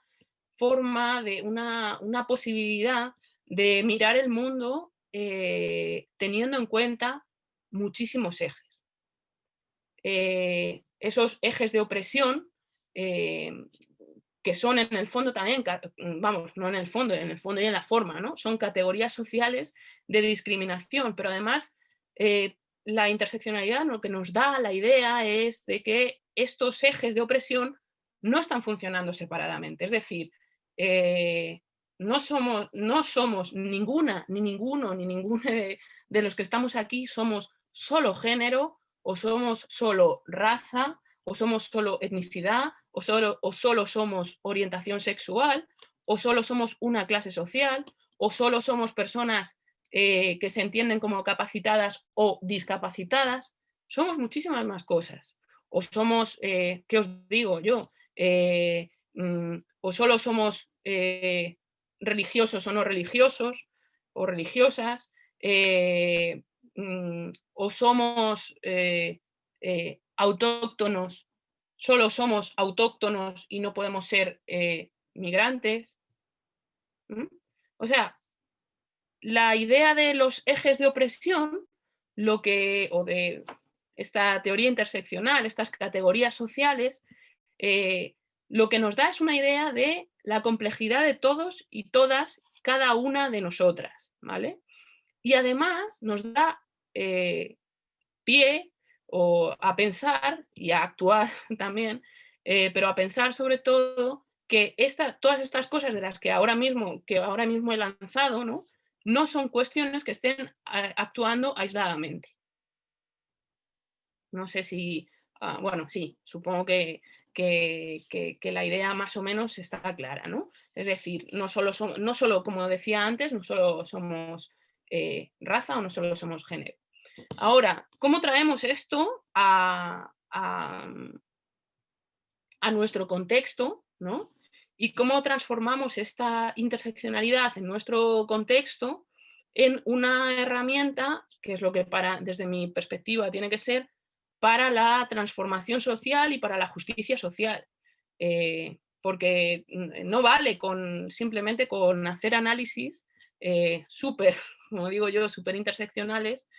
forma, una posibilidad de mirar el mundo teniendo en cuenta muchísimos ejes. Esos ejes de opresión, que son en el fondo también, vamos, no en el fondo y en la forma, ¿no? Son categorías sociales de discriminación, pero además la interseccionalidad lo que nos da la idea es de que estos ejes de opresión no están funcionando separadamente. Es decir, no somos ninguna, ni ninguno, ni ninguna de los que estamos aquí somos solo género, o somos solo raza, o somos solo etnicidad, o solo somos orientación sexual, o solo somos una clase social, o solo somos personas que se entienden como capacitadas o discapacitadas. Somos muchísimas más cosas. O somos, ¿qué os digo yo? O solo somos religiosos o no religiosos, o religiosas, o somos autóctonos, solo somos autóctonos y no podemos ser migrantes. O sea, la idea de los ejes de opresión, o de esta teoría interseccional, estas categorías sociales, lo que nos da es una idea de la complejidad de todos y todas, cada una de nosotras, ¿vale? Y además nos da pie a pensar y a actuar también, pero a pensar sobre todo que todas estas cosas de las que ahora mismo he lanzado, no son cuestiones que estén actuando aisladamente. No sé si, bueno, sí, supongo que la idea más o menos está clara, ¿no? Es decir, no solo, como decía antes, no solo somos raza o no solo somos género. Ahora, ¿cómo traemos esto a nuestro contexto, ¿no? Y cómo transformamos esta interseccionalidad en nuestro contexto en una herramienta, que es lo que desde mi perspectiva tiene que ser, para la transformación social y para la justicia social. Porque no vale simplemente con hacer análisis como digo yo, súper interseccionales,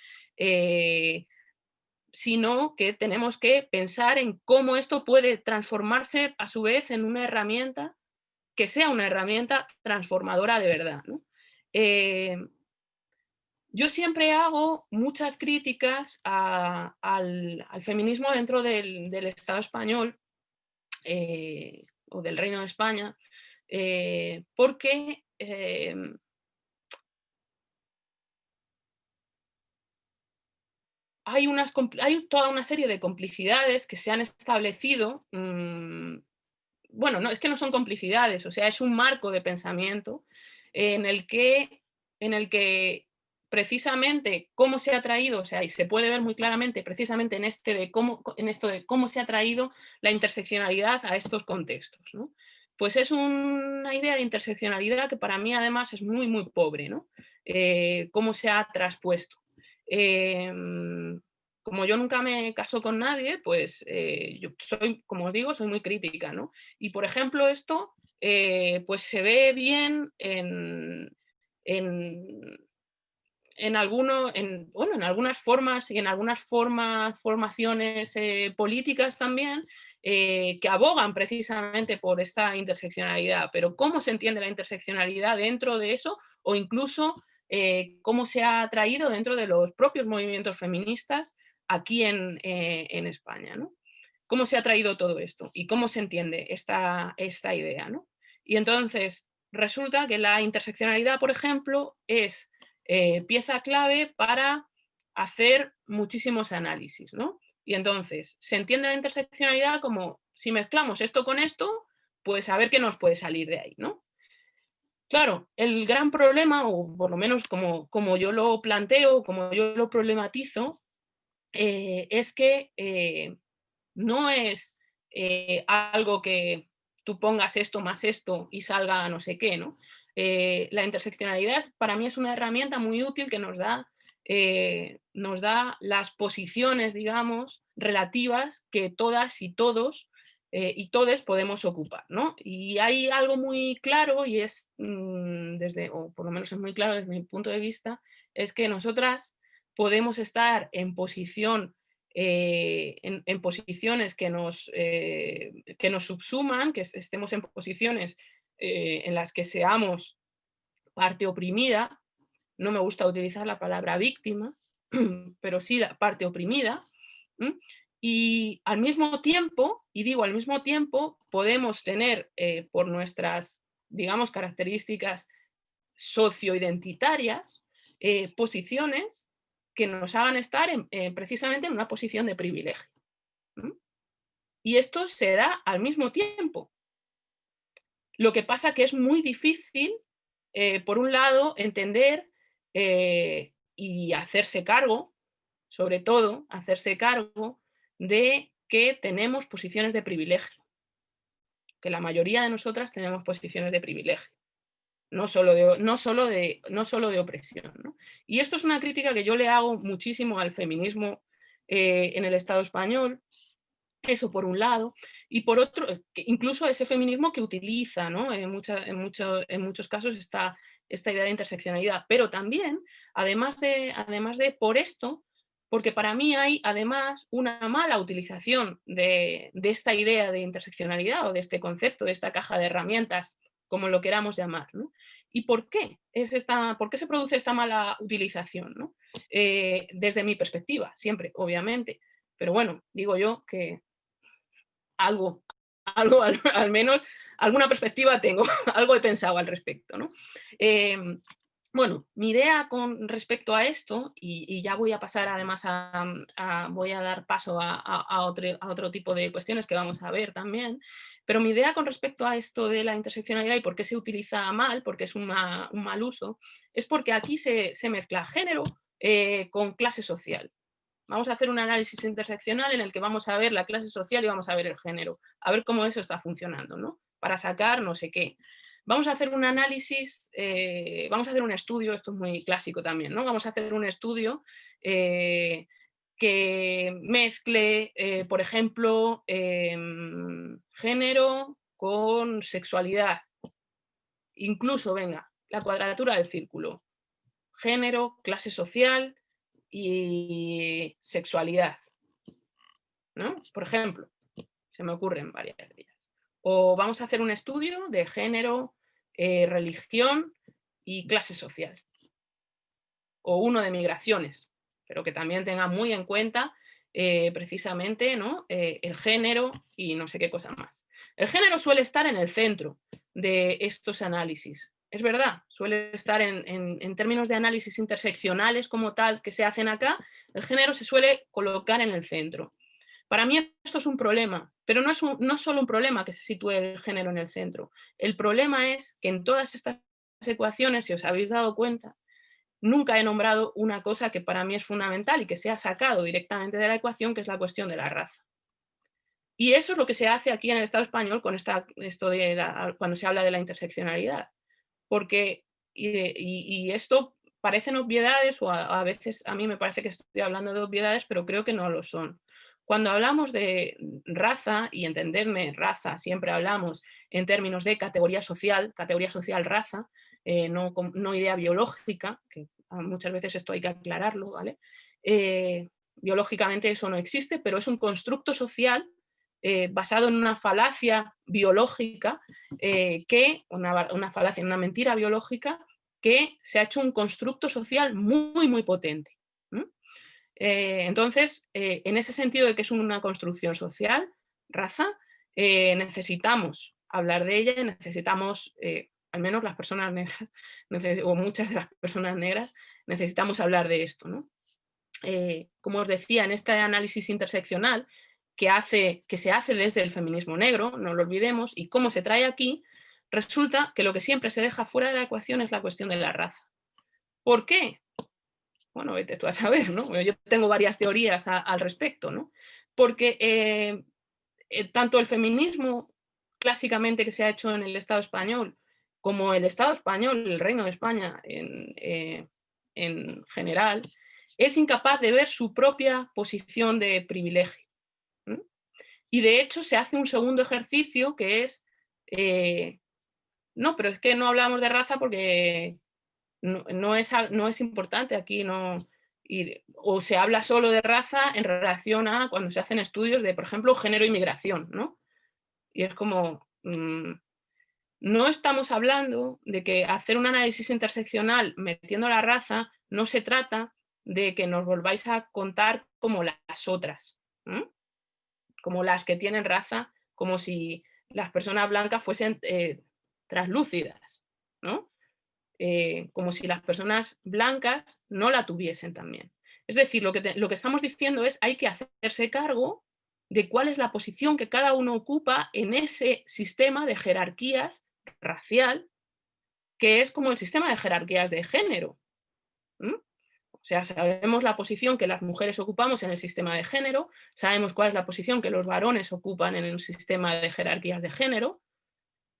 sino que tenemos que pensar en cómo esto puede transformarse a su vez en una herramienta que sea una herramienta transformadora de verdad, ¿no? Yo siempre hago muchas críticas al feminismo dentro del Estado español o del Reino de España, porque hay toda una serie de complicidades que se han establecido. Bueno, no, es que no son complicidades, o sea, es un marco de pensamiento en el que precisamente cómo se ha traído, o sea, y se puede ver muy claramente precisamente en esto de cómo se ha traído la interseccionalidad a estos contextos, ¿no? Pues es una idea de interseccionalidad que para mí además es muy, muy pobre, ¿no? Cómo se ha traspuesto. Como yo nunca me caso con nadie, pues yo soy, como os digo, soy muy crítica, ¿no? Y por ejemplo esto, pues se ve bien en algunas formas y en algunas formaciones políticas también, que abogan precisamente por esta interseccionalidad. Pero ¿cómo se entiende la interseccionalidad dentro de eso? O incluso cómo se ha traído dentro de los propios movimientos feministas aquí en España, ¿no? ¿Cómo se ha traído todo esto? ¿Y cómo se entiende esta idea, ¿no? Y entonces resulta que la interseccionalidad, por ejemplo, es pieza clave para hacer muchísimos análisis, ¿no? Y entonces se entiende la interseccionalidad como si mezclamos esto con esto, pues a ver qué nos puede salir de ahí, ¿no? Claro, el gran problema, o por lo menos como yo lo planteo, como yo lo problematizo, es que no es algo que tú pongas esto más esto y salga no sé qué, ¿no? La interseccionalidad para mí es una herramienta muy útil que nos da las posiciones, digamos, relativas que todas y todos y todes podemos ocupar, ¿no? Y hay algo muy claro y es, o por lo menos es muy claro desde mi punto de vista, es que nosotras podemos estar en posición en posiciones que nos subsuman, que estemos en posiciones en las que seamos parte oprimida. No me gusta utilizar la palabra víctima, pero sí la parte oprimida. Y al mismo tiempo, podemos tener por nuestras digamos, características socioidentitarias, posiciones que nos hagan estar precisamente en una posición de privilegio. Y esto se da al mismo tiempo. Lo que pasa que es muy difícil, por un lado, entender y hacerse cargo, sobre todo, hacerse cargo de que tenemos posiciones de privilegio, que la mayoría de nosotras tenemos posiciones de privilegio, no solo de opresión, ¿no? Y esto es una crítica que yo le hago muchísimo al feminismo en el Estado español, eso por un lado, y por otro, incluso ese feminismo que utiliza, ¿no?, en muchos casos esta idea de interseccionalidad, pero también, además de por esto, porque para mí hay además una mala utilización de esta idea de interseccionalidad o de este concepto, de esta caja de herramientas, como lo queramos llamar, ¿no? ¿Y por qué? ¿Por qué se produce esta mala utilización, ¿no? Desde mi perspectiva, siempre, obviamente, pero bueno, digo yo que algo al menos, alguna perspectiva tengo, algo he pensado al respecto, ¿no? Bueno, mi idea con respecto a esto, y ya voy a pasar además voy a dar paso a otro tipo de cuestiones que vamos a ver también, pero mi idea con respecto a esto de la interseccionalidad y por qué se utiliza mal, porque es un mal uso, es porque aquí se mezcla género con clase social. Vamos a hacer un análisis interseccional en el que vamos a ver la clase social y vamos a ver el género, a ver cómo eso está funcionando, ¿no? Para sacar no sé qué. Vamos a hacer un análisis, vamos a hacer un estudio, esto es muy clásico también, ¿no? Vamos a hacer un estudio que mezcle, por ejemplo, género con sexualidad. Incluso, venga, la cuadratura del círculo. Género, clase social y sexualidad, ¿no? Por ejemplo, se me ocurren varias de ellas. O vamos a hacer un estudio de género, religión y clase social. O uno de migraciones, pero que también tenga muy en cuenta precisamente, ¿no?, el género y no sé qué cosa más. El género suele estar en el centro de estos análisis. Es verdad, suele estar en términos de análisis interseccionales como tal que se hacen acá, el género se suele colocar en el centro. Para mí esto es un problema, pero no es solo un problema que se sitúe el género en el centro. El problema es que en todas estas ecuaciones, si os habéis dado cuenta, nunca he nombrado una cosa que para mí es fundamental y que se ha sacado directamente de la ecuación, que es la cuestión de la raza. Y eso es lo que se hace aquí en el Estado español con cuando se habla de la interseccionalidad. Porque, y esto parecen obviedades, o a veces a mí me parece que estoy hablando de obviedades, pero creo que no lo son. Cuando hablamos de raza, y entendedme, raza, siempre hablamos en términos de categoría social raza, no idea biológica, que muchas veces esto hay que aclararlo, ¿vale? Biológicamente eso no existe, pero es un constructo social basado en una falacia biológica, una falacia, una mentira biológica, que se ha hecho un constructo social muy, muy potente. Entonces, en ese sentido de que es una construcción social, raza, necesitamos hablar de ella, necesitamos, al menos las personas negras, o muchas de las personas negras, necesitamos hablar de esto, ¿no? Como os decía, en este análisis interseccional que se hace desde el feminismo negro, no lo olvidemos, y cómo se trae aquí, resulta que lo que siempre se deja fuera de la ecuación es la cuestión de la raza. ¿Por qué? Bueno, vete tú a saber, ¿no? Yo tengo varias teorías al respecto, ¿no? Porque tanto el feminismo clásicamente que se ha hecho en el Estado español, como el Estado español, el Reino de España en general, es incapaz de ver su propia posición de privilegio. Y de hecho se hace un segundo ejercicio que es, no, pero es que no hablamos de raza porque no es importante aquí, o se habla solo de raza en relación a cuando se hacen estudios de, por ejemplo, género y migración, ¿no? Y es como, no estamos hablando de que hacer un análisis interseccional metiendo la raza no se trata de que nos volváis a contar como las otras, como las que tienen raza, como si las personas blancas fuesen translúcidas, ¿no? Como si las personas blancas no la tuviesen también. Es decir, lo que estamos diciendo es hay que hacerse cargo de cuál es la posición que cada uno ocupa en ese sistema de jerarquías racial, que es como el sistema de jerarquías de género. O sea, sabemos la posición que las mujeres ocupamos en el sistema de género, sabemos cuál es la posición que los varones ocupan en el sistema de jerarquías de género,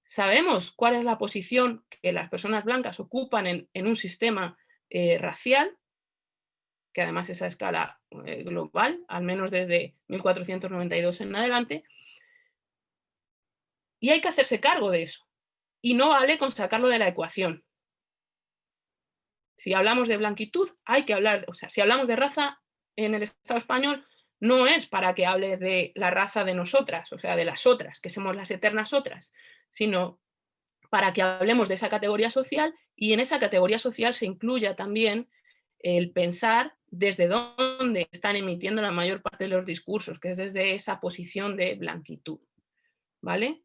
sabemos cuál es la posición que las personas blancas ocupan en un sistema racial, que además es a escala global, al menos desde 1492 en adelante, y hay que hacerse cargo de eso. Y no vale con sacarlo de la ecuación. Si hablamos de blanquitud, hay que hablar, o sea, si hablamos de raza en el Estado español, no es para que hable de la raza de nosotras, o sea, de las otras, que somos las eternas otras, sino para que hablemos de esa categoría social y en esa categoría social se incluya también el pensar desde dónde están emitiendo la mayor parte de los discursos, que es desde esa posición de blanquitud, ¿vale?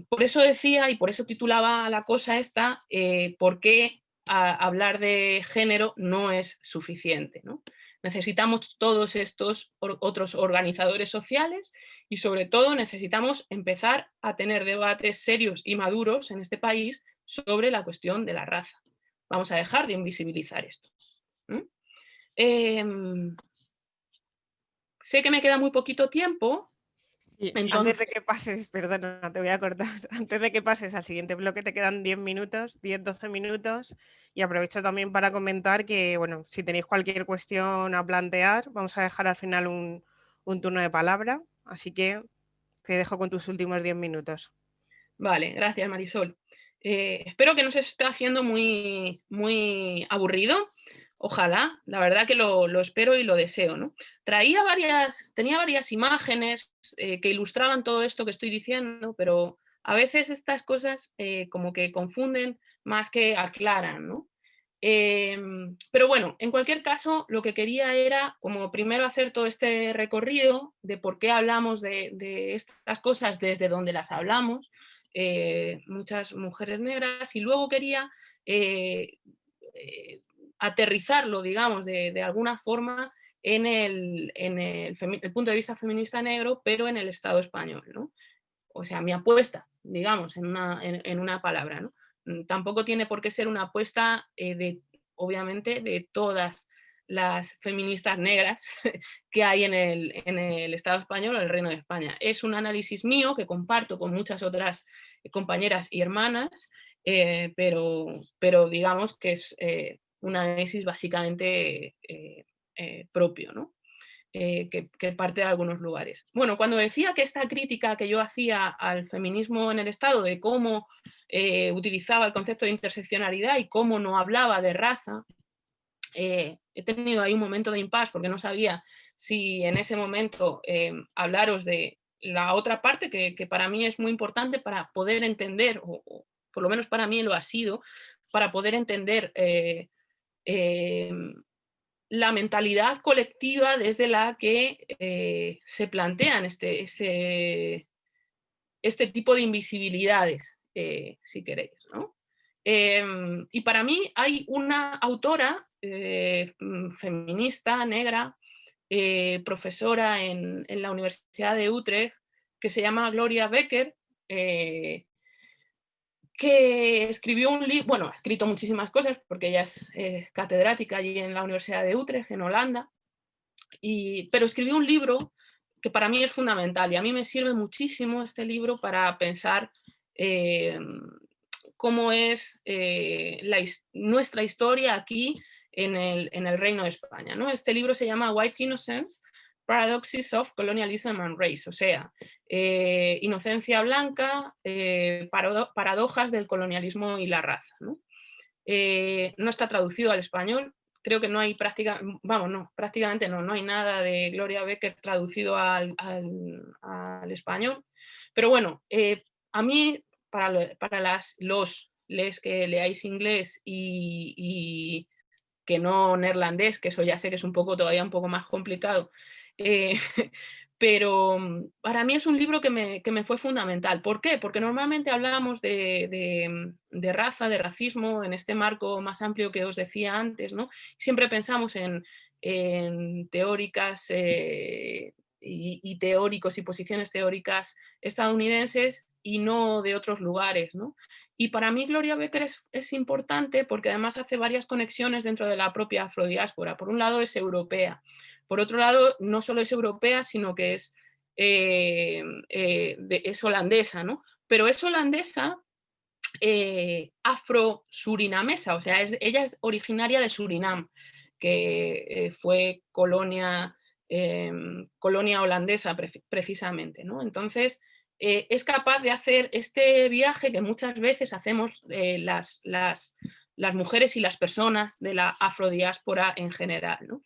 Por eso decía y por eso titulaba la cosa esta, ¿por qué hablar de género no es suficiente, ¿no? Necesitamos todos estos otros organizadores sociales y sobre todo necesitamos empezar a tener debates serios y maduros en este país sobre la cuestión de la raza. Vamos a dejar de invisibilizar esto. Sé que me queda muy poquito tiempo.
Sí,
Entonces,
antes de que pases, perdona, te voy a cortar, antes de que pases al siguiente bloque te quedan 10 minutos, 10-12 minutos y aprovecho también para comentar que, bueno, si tenéis cualquier cuestión a plantear, vamos a dejar al final un turno de palabra, así que te dejo con tus últimos 10 minutos.
Vale, gracias Marisol. Espero que no se esté haciendo muy, muy aburrido. Ojalá, la verdad que lo espero y lo deseo, ¿no? Tenía varias imágenes que ilustraban todo esto que estoy diciendo, pero a veces estas cosas como que confunden más que aclaran, ¿no? Pero bueno, en cualquier caso, lo que quería era como primero hacer todo este recorrido de por qué hablamos de estas cosas desde donde las hablamos, muchas mujeres negras, y luego quería aterrizarlo, digamos, de alguna forma en el punto de vista feminista negro, pero en el Estado español, ¿no? O sea, mi apuesta, digamos, en una palabra, ¿no? Tampoco tiene por qué ser una apuesta, obviamente, de todas las feministas negras que hay en el Estado español o el Reino de España. Es un análisis mío que comparto con muchas otras compañeras y hermanas, pero digamos que es un análisis básicamente propio, ¿no? Que parte de algunos lugares. Bueno, cuando decía que esta crítica que yo hacía al feminismo en el Estado, de cómo utilizaba el concepto de interseccionalidad y cómo no hablaba de raza, he tenido ahí un momento de impasse porque no sabía si en ese momento hablaros de la otra parte que para mí es muy importante para poder entender, o por lo menos para mí lo ha sido, para poder entender la mentalidad colectiva desde la que se plantean este tipo de invisibilidades, si queréis, ¿no? Y para mí hay una autora feminista, negra, profesora en la Universidad de Utrecht, que se llama Gloria Becker, que escribió un libro, bueno, ha escrito muchísimas cosas porque ella es catedrática allí en la Universidad de Utrecht, en Holanda, pero escribió un libro que para mí es fundamental y a mí me sirve muchísimo este libro para pensar cómo es nuestra historia aquí en el Reino de España, ¿no? Este libro se llama White Innocence, Paradoxes of Colonialism and Race, o sea, inocencia blanca, paradojas del colonialismo y la raza, ¿no? No está traducido al español, creo que no hay prácticamente no hay nada de Gloria Becker traducido al español, pero bueno, a mí, para les que leáis inglés y que no neerlandés, que eso ya sé que es todavía un poco más complicado, pero para mí es un libro que me fue fundamental. ¿Por qué? Porque normalmente hablamos de raza, de racismo, en este marco más amplio que os decía antes, ¿no? Siempre pensamos en teóricas y teóricos y posiciones teóricas estadounidenses y no de otros lugares, ¿no? Y para mí Gloria Becker es importante porque además hace varias conexiones dentro de la propia afrodiáspora. Por un lado es europea, por otro lado no solo es europea, sino que es holandesa, ¿no? Pero es holandesa afro-surinamesa, o sea, ella es originaria de Surinam, que fue colonia holandesa precisamente, ¿no? Entonces, es capaz de hacer este viaje que muchas veces hacemos las mujeres y las personas de la afrodiáspora en general, ¿no?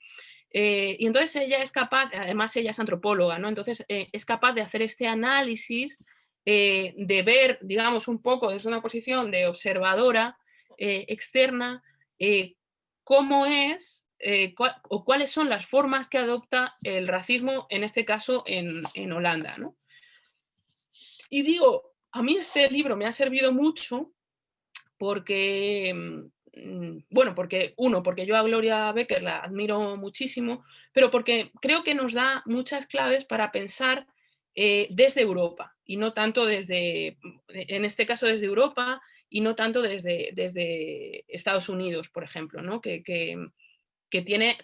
Y entonces ella es capaz, además ella es antropóloga, ¿no? Entonces es capaz de hacer este análisis, de ver, digamos, un poco desde una posición de observadora externa, cómo es o cuáles son las formas que adopta el racismo, en este caso en Holanda, ¿no? Y digo, a mí este libro me ha servido mucho porque, bueno, porque yo a Gloria Becker la admiro muchísimo, pero porque creo que nos da muchas claves para pensar desde Europa y no tanto en este caso desde Europa y no tanto desde Estados Unidos, por ejemplo, ¿no? Que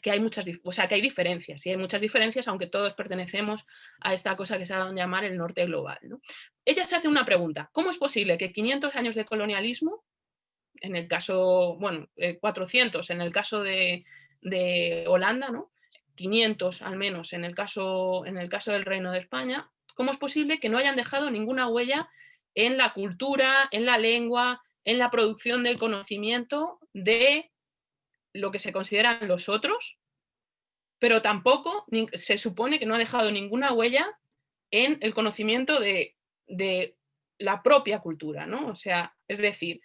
hay muchas, o sea, que hay diferencias, y hay muchas diferencias, aunque todos pertenecemos a esta cosa que se ha dado a llamar el norte global, ¿no? Ella se hace una pregunta: ¿cómo es posible que 500 años de colonialismo, en el caso, bueno, 400 en el caso de Holanda, ¿no? 500 al menos en el caso del Reino de España, ¿cómo es posible que no hayan dejado ninguna huella en la cultura, en la lengua, en la producción del conocimiento de lo que se consideran los otros, pero tampoco se supone que no ha dejado ninguna huella en el conocimiento de la propia cultura, ¿no? O sea, es decir,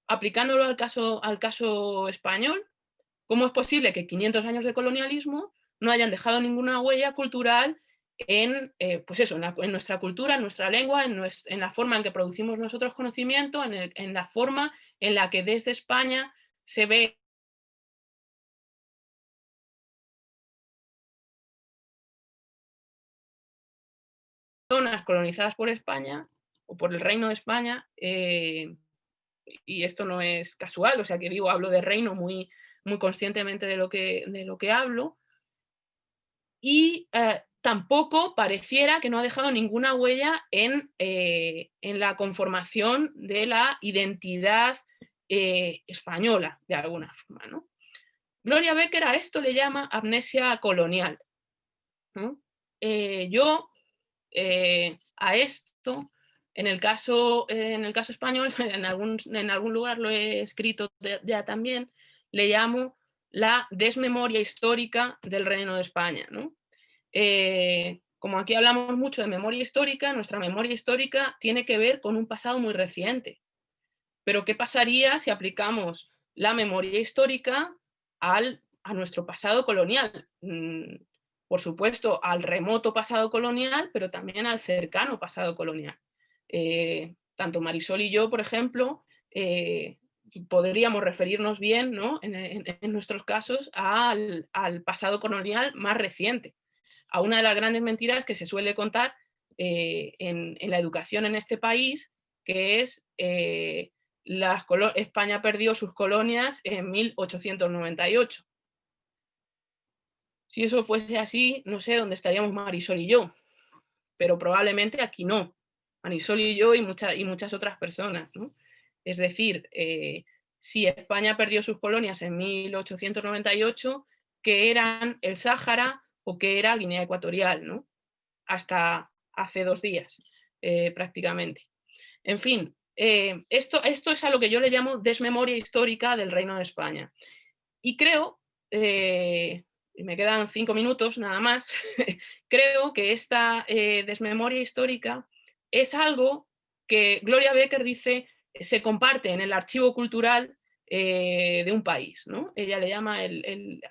aplicándolo al caso español, ¿cómo es posible que 500 años de colonialismo no hayan dejado ninguna huella cultural en, pues eso, en nuestra cultura, en nuestra lengua, en la forma en que producimos nosotros conocimiento, en la forma en la que desde España se ve zonas colonizadas por España o por el Reino de España, y esto no es casual, o sea que digo, hablo de reino muy, muy conscientemente de lo que hablo, y tampoco pareciera que no ha dejado ninguna huella en la conformación de la identidad española, de alguna forma, ¿no? Gloria Becker a esto le llama amnesia colonial, ¿no? Yo a esto, en el caso español, en algún lugar lo he escrito ya también, le llamo la desmemoria histórica del Reino de España, ¿no? Como aquí hablamos mucho de memoria histórica, nuestra memoria histórica tiene que ver con un pasado muy reciente. Pero ¿qué pasaría si aplicamos la memoria histórica a nuestro pasado colonial? Por supuesto, al remoto pasado colonial, pero también al cercano pasado colonial. Tanto Marisol y yo, por ejemplo, podríamos referirnos bien, ¿no? en nuestros casos al pasado colonial más reciente, a una de las grandes mentiras que se suele contar en la educación en este país, que es España perdió sus colonias en 1898. Si eso fuese así, no sé dónde estaríamos Marisol y yo, pero probablemente aquí no. Marisol y yo y muchas otras personas, ¿no? Es decir, si España perdió sus colonias en 1898, ¿qué eran el Sáhara o qué era Guinea Ecuatorial, ¿no? Hasta hace 2 días, prácticamente. En fin, esto es a lo que yo le llamo desmemoria histórica del Reino de España. Y creo, y me quedan 5 minutos nada más, creo que esta desmemoria histórica es algo que Gloria Becker dice se comparte en el archivo cultural de un país, ¿no? Ella le llama el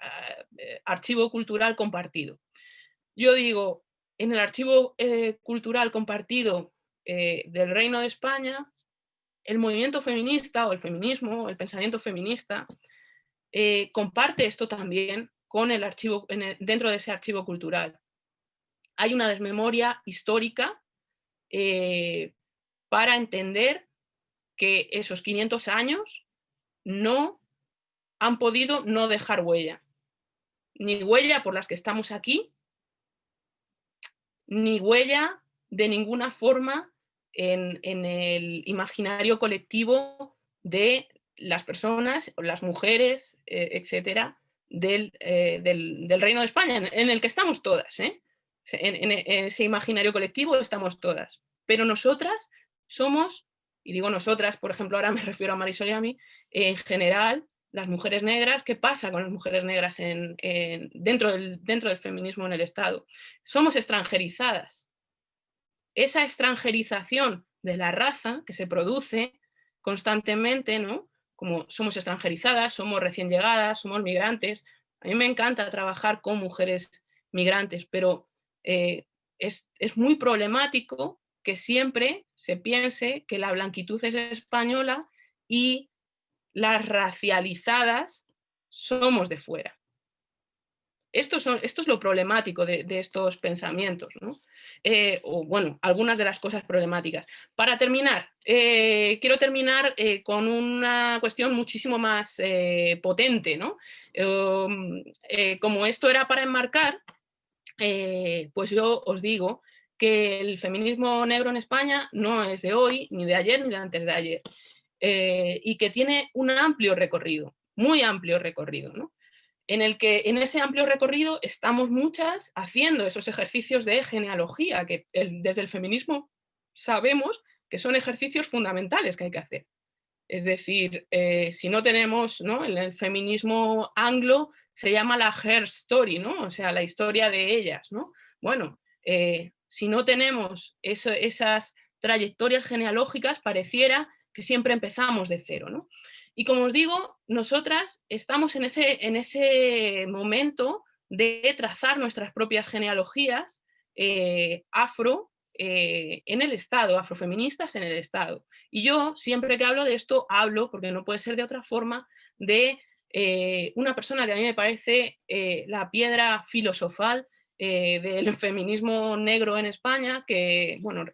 archivo cultural compartido. Yo digo, en el archivo cultural compartido del Reino de España, el movimiento feminista o el feminismo, el pensamiento feminista, comparte esto también con el archivo, dentro de ese archivo cultural. Hay una desmemoria histórica para entender que esos 500 años no han podido no dejar huella. Ni huella por las que estamos aquí, ni huella de ninguna forma en el imaginario colectivo de las personas, las mujeres, etcétera, del Reino de España, en el que estamos todas. En ese imaginario colectivo estamos todas. Pero nosotras somos, y digo nosotras, por ejemplo, ahora me refiero a Marisol y a mí, en general, las mujeres negras, ¿qué pasa con las mujeres negras dentro del feminismo en el Estado? Somos extranjerizadas. Esa extranjerización de la raza que se produce constantemente, ¿no? Como somos extranjerizadas, somos recién llegadas, somos migrantes. A mí me encanta trabajar con mujeres migrantes, pero es muy problemático que siempre se piense que la blanquitud es española y las racializadas somos de fuera. Esto es lo problemático de estos pensamientos, ¿no? O bueno, algunas de las cosas problemáticas. Para terminar, quiero terminar con una cuestión muchísimo más potente, ¿no? Como esto era para enmarcar, pues yo os digo que el feminismo negro en España no es de hoy, ni de ayer, ni de antes de ayer, y que tiene un amplio recorrido, muy amplio recorrido, ¿no? En el que en ese amplio recorrido estamos muchas haciendo esos ejercicios de genealogía que desde el feminismo sabemos que son ejercicios fundamentales que hay que hacer. Es decir, si no tenemos, ¿no? En el feminismo anglo se llama la her story, ¿no? O sea, la historia de ellas, ¿no? Bueno, si no tenemos esas trayectorias genealógicas, pareciera que siempre empezamos de cero, ¿no? Y como os digo, nosotras estamos en ese momento de trazar nuestras propias genealogías afro en el Estado, afrofeministas en el Estado. Y yo siempre que hablo de esto, hablo, porque no puede ser de otra forma, de una persona que a mí me parece la piedra filosofal del feminismo negro en España, que, bueno,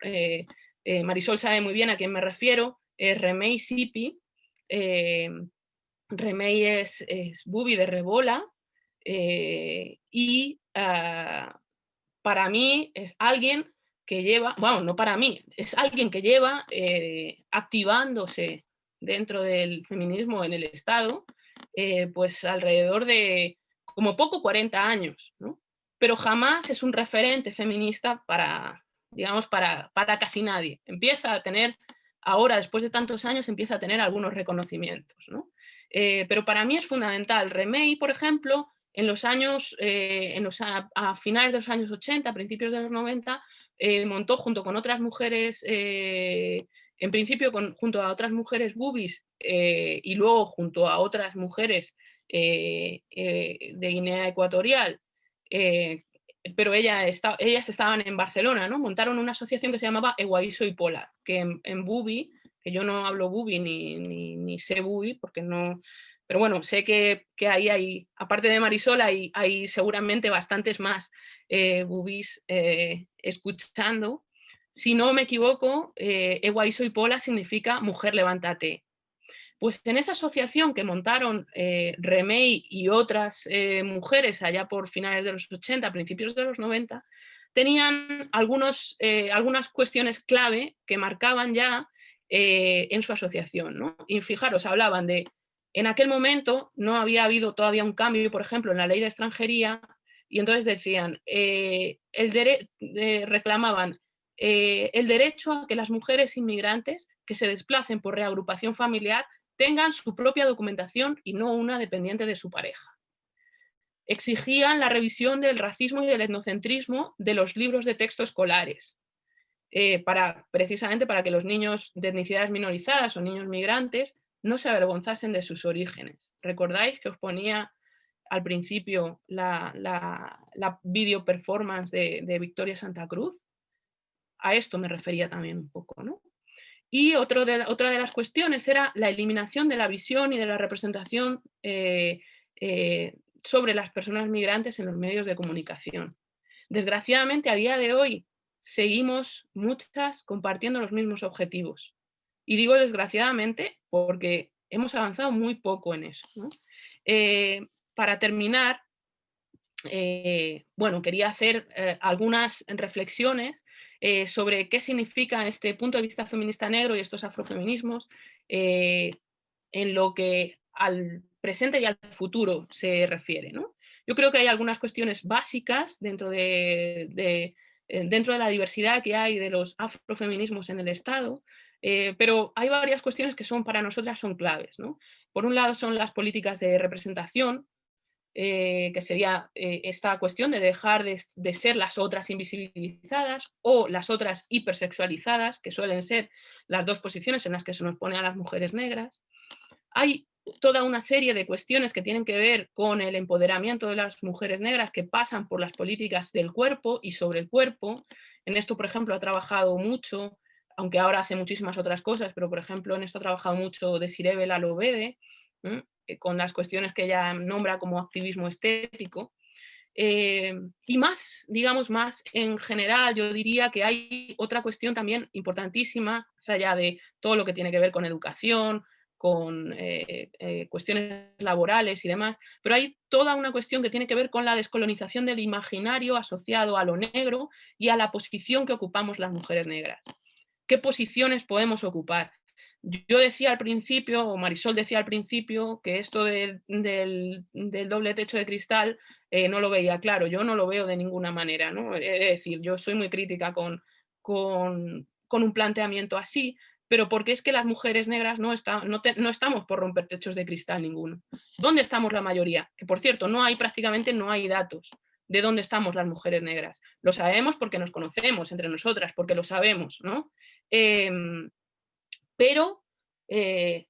Marisol sabe muy bien a quién me refiero, Remey Sipi. Remey es Bubi de Rebola y para mí es alguien que lleva, bueno, no para mí, es alguien que lleva activándose dentro del feminismo en el Estado, pues alrededor de como poco 40 años, ¿no? Pero jamás es un referente feminista para, digamos, para casi nadie. Empieza a tener, ahora, después de tantos años, empieza a tener algunos reconocimientos, ¿no? Pero para mí es fundamental. Remey, por ejemplo, en los años, a finales de los años 80, principios de los 90, montó junto con otras mujeres, en principio junto a otras mujeres bubis y luego junto a otras mujeres de Guinea Ecuatorial, pero ellas estaban en Barcelona, ¿no? Montaron una asociación que se llamaba Eguaiso y Pola, que en bubi, que yo no hablo bubi ni sé bubi, porque no... Pero bueno, sé que ahí hay, aparte de Marisol, hay seguramente bastantes más bubis escuchando. Si no me equivoco, Eguaiso y Pola significa mujer levántate. Pues en esa asociación que montaron Remey y otras mujeres allá por finales de los 80, principios de los 90, tenían algunas cuestiones clave que marcaban ya en su asociación, ¿no? Y fijaros, hablaban de, en aquel momento no había habido todavía un cambio, por ejemplo, en la ley de extranjería, y entonces decían, reclamaban el derecho a que las mujeres inmigrantes que se desplacen por reagrupación familiar tengan su propia documentación y no una dependiente de su pareja. Exigían la revisión del racismo y del etnocentrismo de los libros de texto escolares, precisamente para que los niños de etnicidades minorizadas o niños migrantes no se avergonzasen de sus orígenes. ¿Recordáis que os ponía al principio la video performance de Victoria Santa Cruz. A esto me refería también un poco, ¿no? Y otra de las cuestiones era la eliminación de la visión y de la representación sobre las personas migrantes en los medios de comunicación. Desgraciadamente, a día de hoy, seguimos muchas compartiendo los mismos objetivos. Y digo desgraciadamente porque hemos avanzado muy poco en eso, ¿no? Para terminar, bueno, quería hacer algunas reflexiones sobre qué significa este punto de vista feminista negro y estos afrofeminismos en lo que al presente y al futuro se refiere, ¿no? Yo creo que hay algunas cuestiones básicas dentro de la diversidad que hay de los afrofeminismos en el Estado, pero hay varias cuestiones que para nosotras son claves, ¿no? Por un lado son las políticas de representación, que sería esta cuestión de dejar de ser las otras invisibilizadas o las otras hipersexualizadas, que suelen ser las dos posiciones en las que se nos pone a las mujeres negras. Hay toda una serie de cuestiones que tienen que ver con el empoderamiento de las mujeres negras que pasan por las políticas del cuerpo y sobre el cuerpo. En esto, por ejemplo, ha trabajado mucho, aunque ahora hace muchísimas otras cosas, pero por ejemplo en esto ha trabajado mucho Desirée Bela-Lobede, con las cuestiones que ella nombra como activismo estético. Y más, digamos, más en general, yo diría que hay otra cuestión también importantísima, más allá de todo lo que tiene que ver con educación, con cuestiones laborales y demás, pero hay toda una cuestión que tiene que ver con la descolonización del imaginario asociado a lo negro y a la posición que ocupamos las mujeres negras. ¿Qué posiciones podemos ocupar? Yo decía al principio, o Marisol decía al principio, que esto del doble techo de cristal no lo veía claro. Yo no lo veo de ninguna manera, ¿no? Es decir, yo soy muy crítica con un planteamiento así, pero porque es que las mujeres negras no estamos por romper techos de cristal ninguno. ¿Dónde estamos la mayoría? Que por cierto, prácticamente no hay datos de dónde estamos las mujeres negras. Lo sabemos porque nos conocemos entre nosotras, porque lo sabemos, ¿no? Pero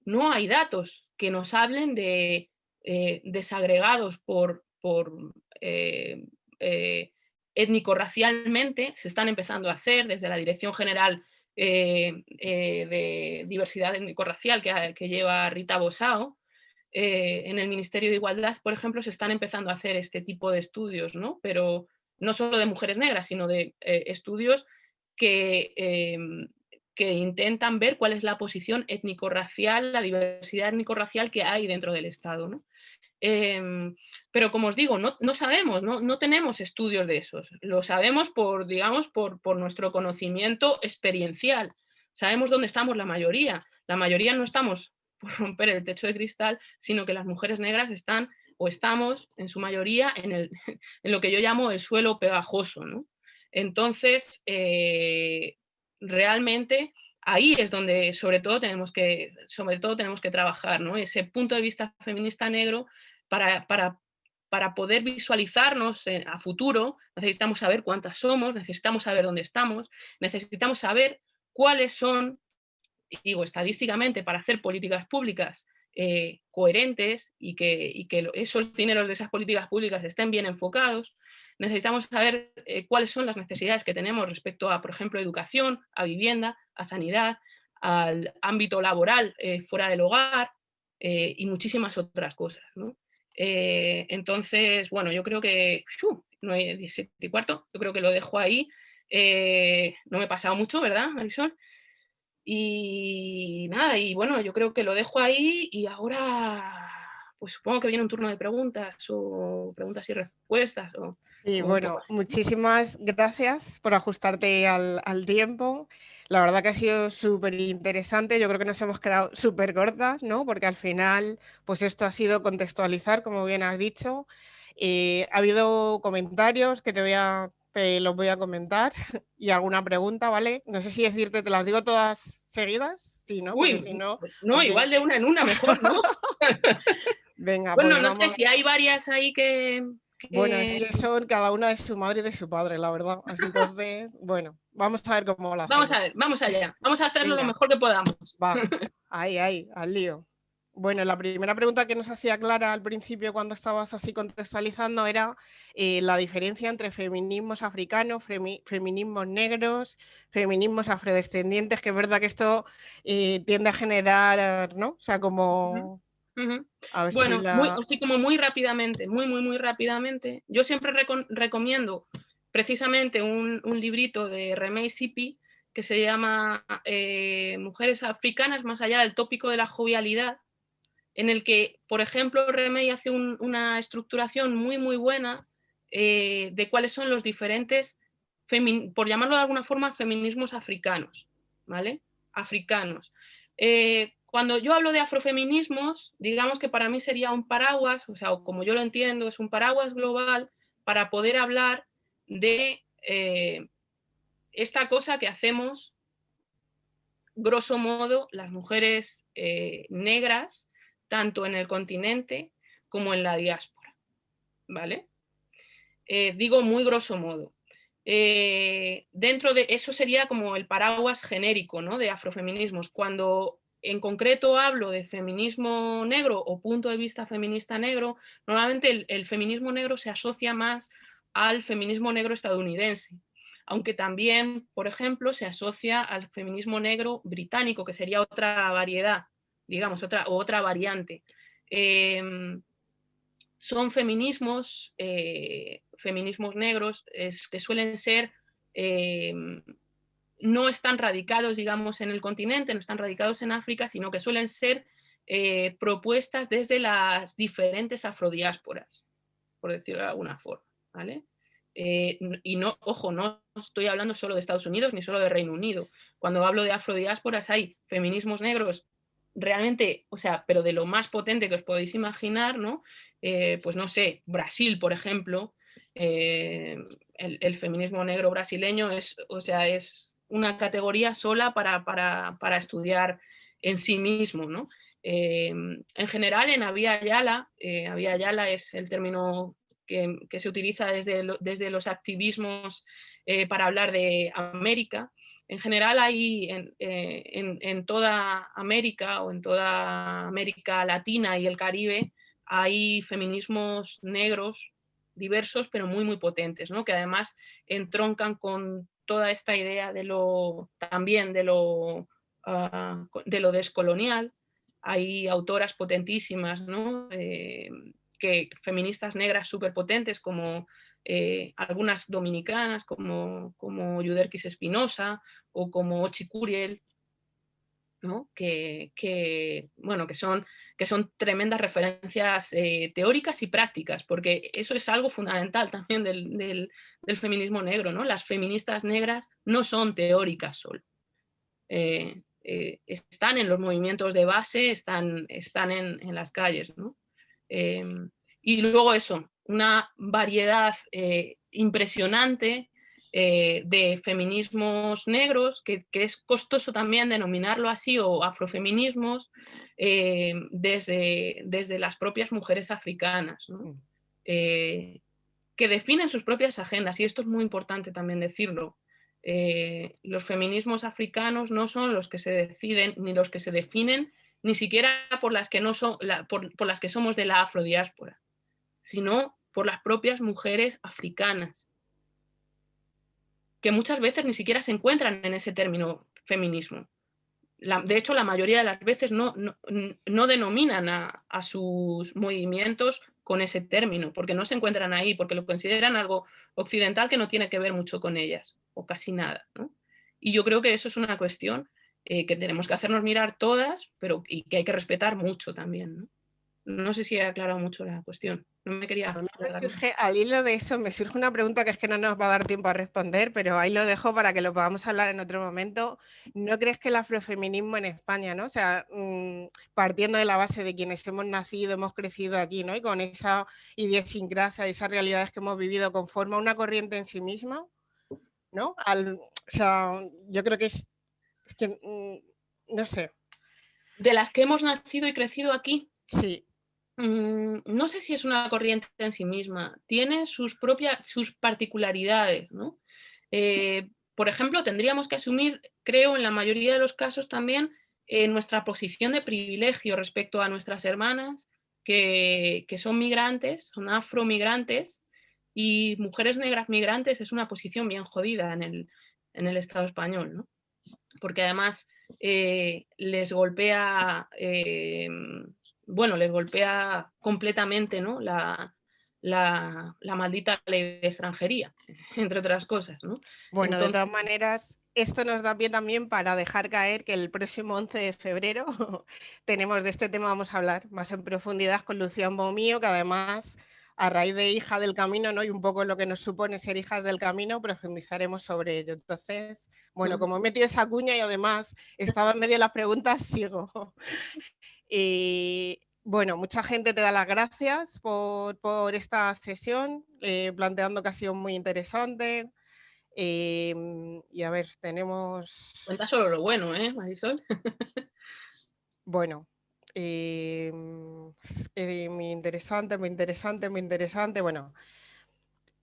no hay datos que nos hablen de desagregados por étnico-racialmente. Se están empezando a hacer desde la Dirección General de Diversidad Étnico-Racial que lleva Rita Bosao. En el Ministerio de Igualdad, por ejemplo, se están empezando a hacer este tipo de estudios, ¿no? Pero no solo de mujeres negras, sino de estudios que intentan ver cuál es la posición étnico-racial, la diversidad étnico-racial que hay dentro del Estado, ¿no? Pero como os digo, no sabemos, no tenemos estudios de esos. Lo sabemos digamos, por nuestro conocimiento experiencial. Sabemos dónde estamos la mayoría. La mayoría no estamos por romper el techo de cristal, sino que las mujeres negras estamos en su mayoría en lo que yo llamo el suelo pegajoso, ¿no? Entonces, realmente ahí es donde sobre todo tenemos que trabajar, ¿no? Ese punto de vista feminista negro para poder visualizarnos a futuro. Necesitamos saber cuántas somos, necesitamos saber dónde estamos, necesitamos saber cuáles son, digo estadísticamente, para hacer políticas públicas coherentes y que esos dineros de esas políticas públicas estén bien enfocados. Necesitamos saber cuáles son las necesidades que tenemos respecto a, por ejemplo, educación, a vivienda, a sanidad, al ámbito laboral fuera del hogar y muchísimas otras cosas, ¿no? Entonces, bueno, yo creo que 9:17:15, yo creo que lo dejo ahí. No me he pasado mucho, ¿verdad, Marisol? Y nada, y bueno, yo creo que lo dejo ahí y ahora pues supongo que viene un turno de preguntas o preguntas y respuestas.
Y bueno, muchísimas gracias por ajustarte al tiempo. La verdad que ha sido súper interesante. Yo creo que nos hemos quedado súper cortas, ¿no? Porque al final, pues esto ha sido contextualizar, como bien has dicho. Ha habido comentarios que te los voy a comentar y alguna pregunta, ¿vale? No sé si decirte, te las digo todas seguidas. Sí, ¿no?
Uy,
si no,
no, igual de una en una mejor, ¿no?
Venga,
bueno,
pues
no sé si hay varias ahí que...
Bueno, es que son cada una de su madre y de su padre, la verdad. Entonces, bueno, vamos a ver lo hacemos.
Vamos a ver, vamos allá. Vamos a hacerlo lo mejor que podamos.
Va, ahí, al lío. Bueno, la primera pregunta que nos hacía Clara al principio cuando estabas así contextualizando era la diferencia entre feminismos africanos, feminismos negros, feminismos afrodescendientes, que es verdad que esto tiende a generar, ¿no? O sea, como... A ver si
Bueno,
la...
así como muy rápidamente, muy rápidamente, yo siempre recomiendo precisamente un librito de Remey Sipi que se llama Mujeres africanas más allá del tópico de la jovialidad, en el que, por ejemplo, Remey hace una estructuración muy buena de cuáles son los diferentes, por llamarlo de alguna forma, feminismos africanos, ¿vale? Africanos. Cuando yo hablo de afrofeminismos, digamos que para mí sería un paraguas, o sea, como yo lo entiendo, es un paraguas global para poder hablar de esta cosa que hacemos, grosso modo, las mujeres negras, tanto en el continente como en la diáspora, ¿vale? Digo muy grosso modo. Dentro de eso sería como el paraguas genérico, ¿no? De afrofeminismos. Cuando en concreto hablo de feminismo negro o punto de vista feminista negro, normalmente el feminismo negro se asocia más al feminismo negro estadounidense, aunque también, por ejemplo, se asocia al feminismo negro británico, que sería otra variedad, digamos, otra variante. Son feminismos, feminismos negros, que suelen ser, no están radicados, digamos, en el continente, no están radicados en África, sino que suelen ser propuestas desde las diferentes afrodiásporas, por decirlo de alguna forma, ¿vale? Y no, ojo, no estoy hablando solo de Estados Unidos ni solo de Reino Unido. Cuando hablo de afrodiásporas hay feminismos negros realmente, o sea, pero de lo más potente que os podéis imaginar, ¿no? Pues no sé, Brasil, por ejemplo, el feminismo negro brasileño es, o sea, es una categoría sola para estudiar en sí mismo, ¿no? En general, en Abya Yala es el término que se utiliza desde los activismos para hablar de América. En general hay en toda América o en toda América Latina y el Caribe hay feminismos negros diversos pero muy potentes, ¿no? Que además entroncan con toda esta idea también de lo descolonial. Hay autoras potentísimas, ¿no? Feministas negras súper potentes como algunas dominicanas como Yuderquis Espinosa o como Ochi Curiel, ¿no? Bueno, que son tremendas referencias teóricas y prácticas, porque eso es algo fundamental también del feminismo negro, ¿no? Las feministas negras no son teóricas solo. Están en los movimientos de base, están en las calles, ¿no? Y luego eso, una variedad impresionante de feminismos negros, que es costoso también denominarlo así, o afrofeminismos, desde las propias mujeres africanas, ¿no? Que definen sus propias agendas, y esto es muy importante también decirlo. Los feminismos africanos no son los que se deciden ni los que se definen, ni siquiera por las que, por las que somos de la afrodiáspora, sino por las propias mujeres africanas, que muchas veces ni siquiera se encuentran en ese término feminismo. De hecho, la mayoría de las veces no denominan a sus movimientos con ese término, porque no se encuentran ahí, porque lo consideran algo occidental que no tiene que ver mucho con ellas, o casi nada, ¿no? Y yo creo que eso es una cuestión que tenemos que hacernos mirar todas, pero y que hay que respetar mucho también, ¿no? No sé si he aclarado mucho la cuestión. No me quería...
A mí me surge, al hilo de eso, me surge una pregunta que es que no nos va a dar tiempo a responder, pero ahí lo dejo para que lo podamos hablar en otro momento. ¿No crees que el afrofeminismo en España, ¿no? O sea, partiendo de la base de quienes hemos nacido, hemos crecido aquí, ¿no? Y con esa idiosincrasia, esas realidades que hemos vivido, conforma una corriente en sí misma, ¿no? O sea, yo creo que es que, no sé.
¿De las que hemos nacido y crecido aquí?
Sí.
No sé si es una corriente en sí misma, tiene sus particularidades, ¿no? Por ejemplo, tendríamos que asumir, creo, en la mayoría de los casos también, nuestra posición de privilegio respecto a nuestras hermanas que son migrantes, son afromigrantes, y mujeres negras migrantes es una posición bien jodida en el Estado español, ¿no? Porque además les golpea, les golpea completamente, ¿no? la maldita ley de extranjería, entre otras cosas, ¿no?
Bueno, de
Entonces,
todas maneras, esto nos da pie también para dejar caer que el próximo 11 de febrero tenemos de este tema, vamos a hablar más en profundidad con Lucía Momío, que además, a raíz de Hija del Camino, ¿no? Y un poco lo que nos supone ser hijas del camino, profundizaremos sobre ello. Entonces, bueno, como he metido esa cuña y además estaba en medio de las preguntas, sigo. Y bueno, mucha gente te da las gracias por esta sesión, planteando que ha sido muy interesante. Y a ver, tenemos...
Cuenta solo lo bueno, ¿eh, Marisol?
Bueno, muy interesante, muy interesante, muy interesante. Bueno,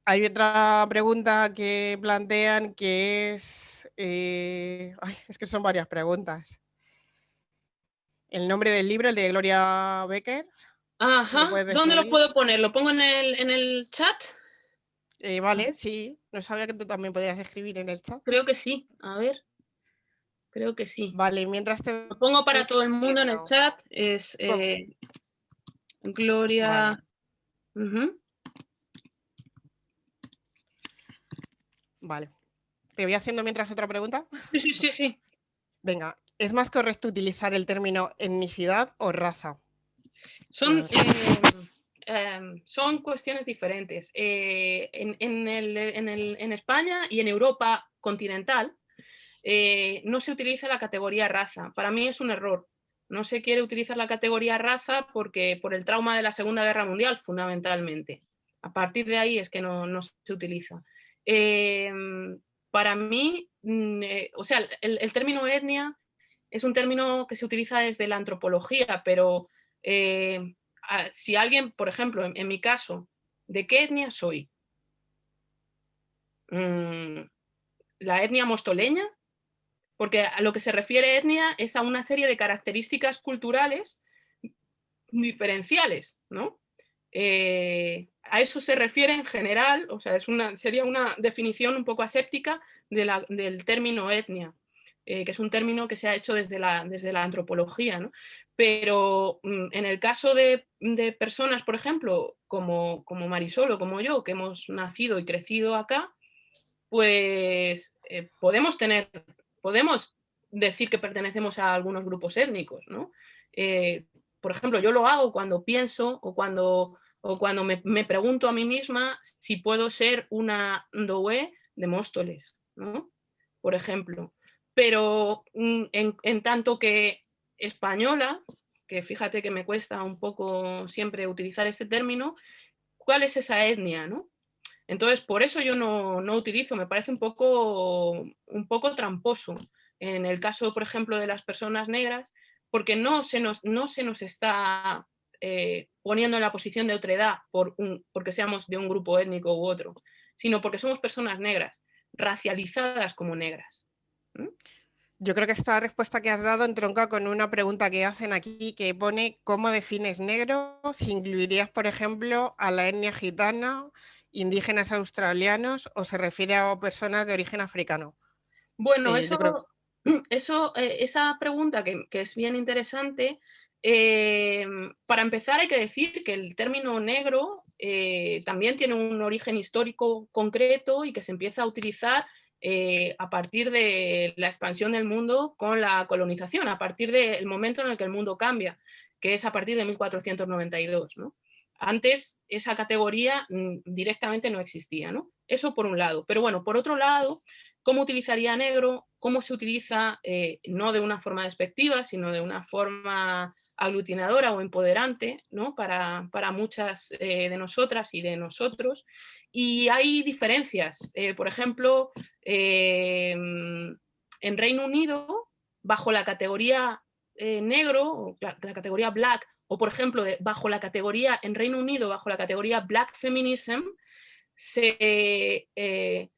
hay otra pregunta que plantean que es... es que son varias preguntas. El nombre del libro, el de Gloria Becker. ¿Lo
Ajá,
puedes
¿dónde lo
decir?
puedo poner? ¿Lo pongo en el chat?
Vale, sí. No sabía que tú también podías escribir en el chat.
Creo que sí, a ver, creo que sí.
Vale, mientras te...
Lo pongo para todo el mundo en el chat, es Gloria...
Vale. Vale. ¿Te voy haciendo mientras otra pregunta?
Sí.
Venga, ¿es más correcto utilizar el término etnicidad o raza?
Son cuestiones diferentes. En España y en Europa continental no se utiliza la categoría raza. Para mí es un error. No se quiere utilizar la categoría raza porque por el trauma de la Segunda Guerra Mundial, fundamentalmente. A partir de ahí es que no se utiliza. Para mí, el término etnia es un término que se utiliza desde la antropología, pero si alguien, por ejemplo, en mi caso, ¿de qué etnia soy? ¿La etnia mostoleña? Porque a lo que se refiere etnia es a una serie de características culturales diferenciales, ¿no? A eso se refiere en general, o sea, sería una definición un poco aséptica del término etnia, que es un término que se ha hecho desde la antropología, ¿no? Pero en el caso de personas, por ejemplo, como Marisol o como yo, que hemos nacido y crecido acá, pues podemos decir que pertenecemos a algunos grupos étnicos, ¿no? Por ejemplo, yo lo hago cuando pienso o cuando me pregunto a mí misma si puedo ser una ndoe de Móstoles, ¿no? Por ejemplo. Pero en tanto que española, que fíjate que me cuesta un poco siempre utilizar este término, ¿cuál es esa etnia, no? Entonces, por eso yo no utilizo, me parece un poco tramposo. En el caso, por ejemplo, de las personas negras, porque no se nos está poniendo en la posición de otredad porque seamos de un grupo étnico u otro, sino porque somos personas negras, racializadas como negras.
Yo creo que esta respuesta que has dado entronca con una pregunta que hacen aquí que pone ¿cómo defines negro? Si incluirías, por ejemplo, a la etnia gitana, indígenas australianos o se refiere a personas de origen africano.
Bueno, esa pregunta que es bien interesante, para empezar hay que decir que el término negro también tiene un origen histórico concreto y que se empieza a utilizar a partir de la expansión del mundo con la colonización, a partir del momento en el que el mundo cambia, que es a partir de 1492, ¿no? Antes esa categoría directamente no existía, ¿no? Eso por un lado. Pero bueno, por otro lado, ¿cómo utilizaría negro? ¿Cómo se utiliza no de una forma despectiva, sino de una forma aglutinadora o empoderante, ¿no? para muchas de nosotras y de nosotros? Y hay diferencias. Por ejemplo, en Reino Unido, bajo la categoría negro, la categoría black, o por ejemplo, bajo la categoría, en Reino Unido, bajo la categoría black feminism, se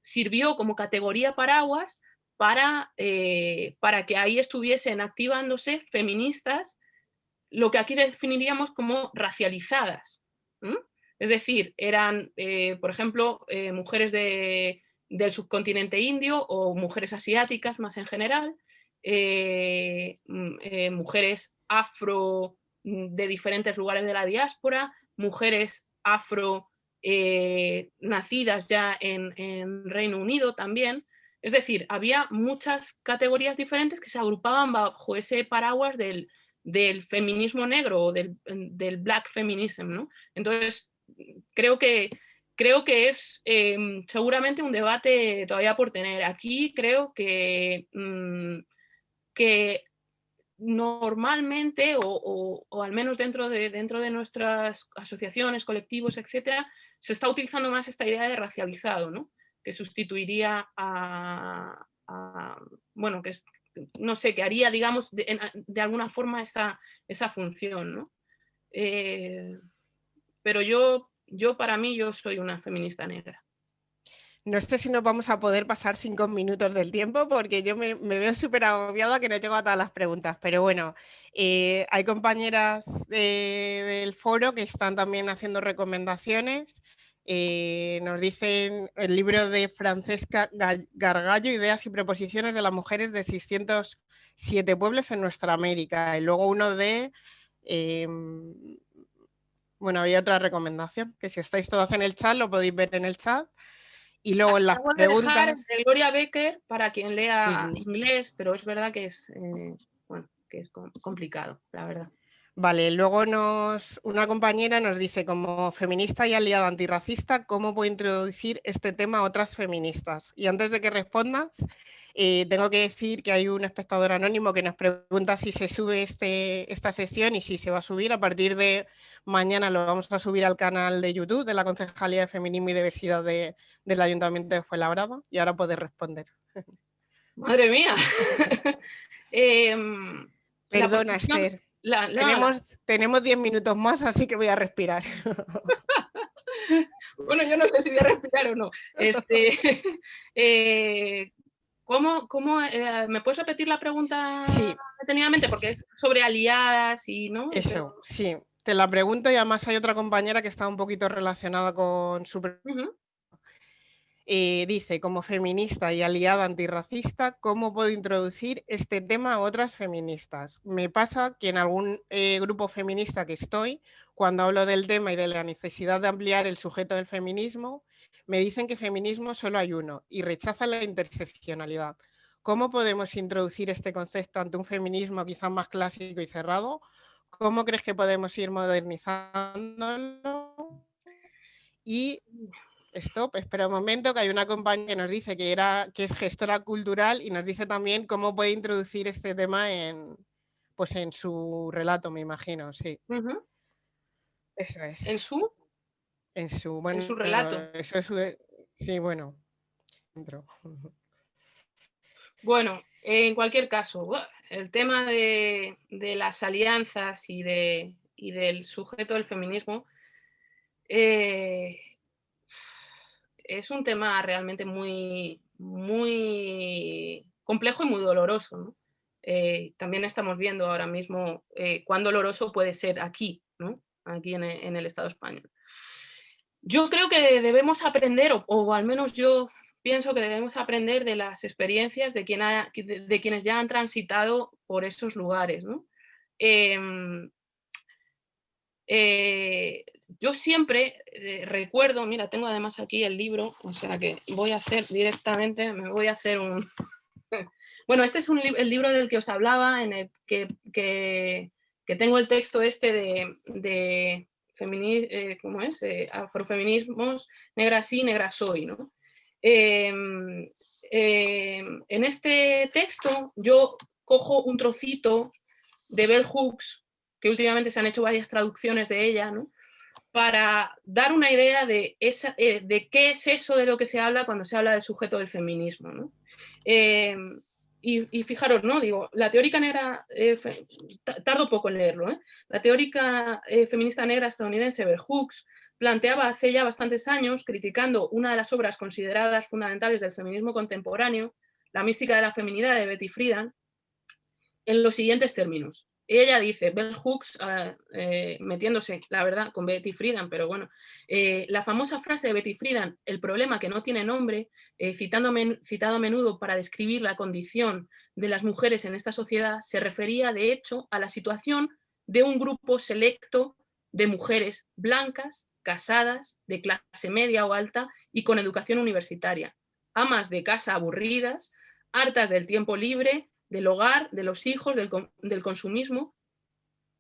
sirvió como categoría paraguas para que ahí estuviesen activándose feministas, lo que aquí definiríamos como racializadas. Es decir, eran, por ejemplo, mujeres del subcontinente indio o mujeres asiáticas más en general, mujeres afro de diferentes lugares de la diáspora, mujeres afro nacidas ya en Reino Unido también. Es decir, había muchas categorías diferentes que se agrupaban bajo ese paraguas del feminismo negro o del black feminism, ¿no? Entonces, creo que es seguramente un debate todavía por tener. Aquí creo que normalmente, o al menos dentro de nuestras asociaciones, colectivos, etcétera, se está utilizando más esta idea de racializado, ¿no? Que sustituiría bueno, que no sé, que haría, digamos, de alguna forma esa función, ¿no? Pero para mí, yo soy una feminista negra.
No sé si nos vamos a poder pasar 5 minutos del tiempo porque yo me veo súper agobiada que no llego a todas las preguntas, pero bueno, hay compañeras del foro que están también haciendo recomendaciones. Nos dicen el libro de Francesca Gargallo, Ideas y Proposiciones de las Mujeres de 607 pueblos en nuestra América, y luego uno de... bueno, había otra recomendación, que si estáis todas en el chat lo podéis ver en el chat. Y luego en las preguntas...
Dejar de Gloria Becker para quien lea inglés, pero es verdad que es, bueno, que es complicado, la verdad.
Vale, luego una compañera nos dice, como feminista y aliada antirracista, ¿cómo puedo introducir este tema a otras feministas? Y antes de que respondas, tengo que decir que hay un espectador anónimo que nos pregunta si se sube esta sesión y si se va a subir. A partir de mañana lo vamos a subir al canal de YouTube de la Concejalía de Feminismo y Diversidad del Ayuntamiento de Fuenlabrada, y ahora puedes responder.
¡Madre mía!
Perdona, Esther. Tenemos 10 minutos más, así que voy a respirar.
Bueno, yo no sé si voy a respirar o no. ¿Me puedes repetir la pregunta
sí.
detenidamente? Porque es sobre aliadas y, ¿no?
Eso, pero... sí. Te la pregunto y además hay otra compañera que está un poquito relacionada con su... dice, como feminista y aliada antirracista, ¿cómo puedo introducir este tema a otras feministas? Me pasa que en algún grupo feminista que estoy, cuando hablo del tema y de la necesidad de ampliar el sujeto del feminismo, me dicen que feminismo solo hay uno y rechazan la interseccionalidad. ¿Cómo podemos introducir este concepto ante un feminismo quizás más clásico y cerrado? ¿Cómo crees que podemos ir modernizándolo? Y... Stop, espera un momento, que hay una compañera que nos dice que es gestora cultural y nos dice también cómo puede introducir este tema en su relato, me imagino, sí. Eso es.
¿En su relato?
Eso es, sí, bueno.
Bueno, en cualquier caso, el tema de las alianzas y del sujeto del feminismo es un tema realmente muy, muy complejo y muy doloroso, ¿no? También estamos viendo ahora mismo cuán doloroso puede ser aquí, ¿no? Aquí en el Estado español. Yo creo que debemos aprender, o al menos yo pienso que debemos aprender de las experiencias de quienes ya han transitado por esos lugares, ¿no? Yo siempre recuerdo, mira, tengo además aquí el libro, o sea que voy a hacer directamente, me voy a hacer un... Bueno, este es el libro del que os hablaba, en el que tengo el texto este de ¿cómo es? Afrofeminismos, negra sí, negra soy, ¿no? En este texto yo cojo un trocito de Bell Hooks, que últimamente se han hecho varias traducciones de ella, ¿no? Para dar una idea de qué es eso de lo que se habla cuando se habla del sujeto del feminismo, ¿no? Y fijaros, ¿no? Digo, la teórica negra, tardo poco en leerlo, ¿eh? La teórica feminista negra estadounidense Bell Hooks planteaba hace ya bastantes años, criticando una de las obras consideradas fundamentales del feminismo contemporáneo, La mística de la feminidad de Betty Friedan en los siguientes términos. Ella dice, Bell Hooks, metiéndose, la verdad, con Betty Friedan, pero bueno, la famosa frase de Betty Friedan, el problema que no tiene nombre, citado a menudo para describir la condición de las mujeres en esta sociedad, se refería de hecho a la situación de un grupo selecto de mujeres blancas, casadas, de clase media o alta y con educación universitaria, amas de casa aburridas, hartas del tiempo libre, del hogar, de los hijos, del consumismo,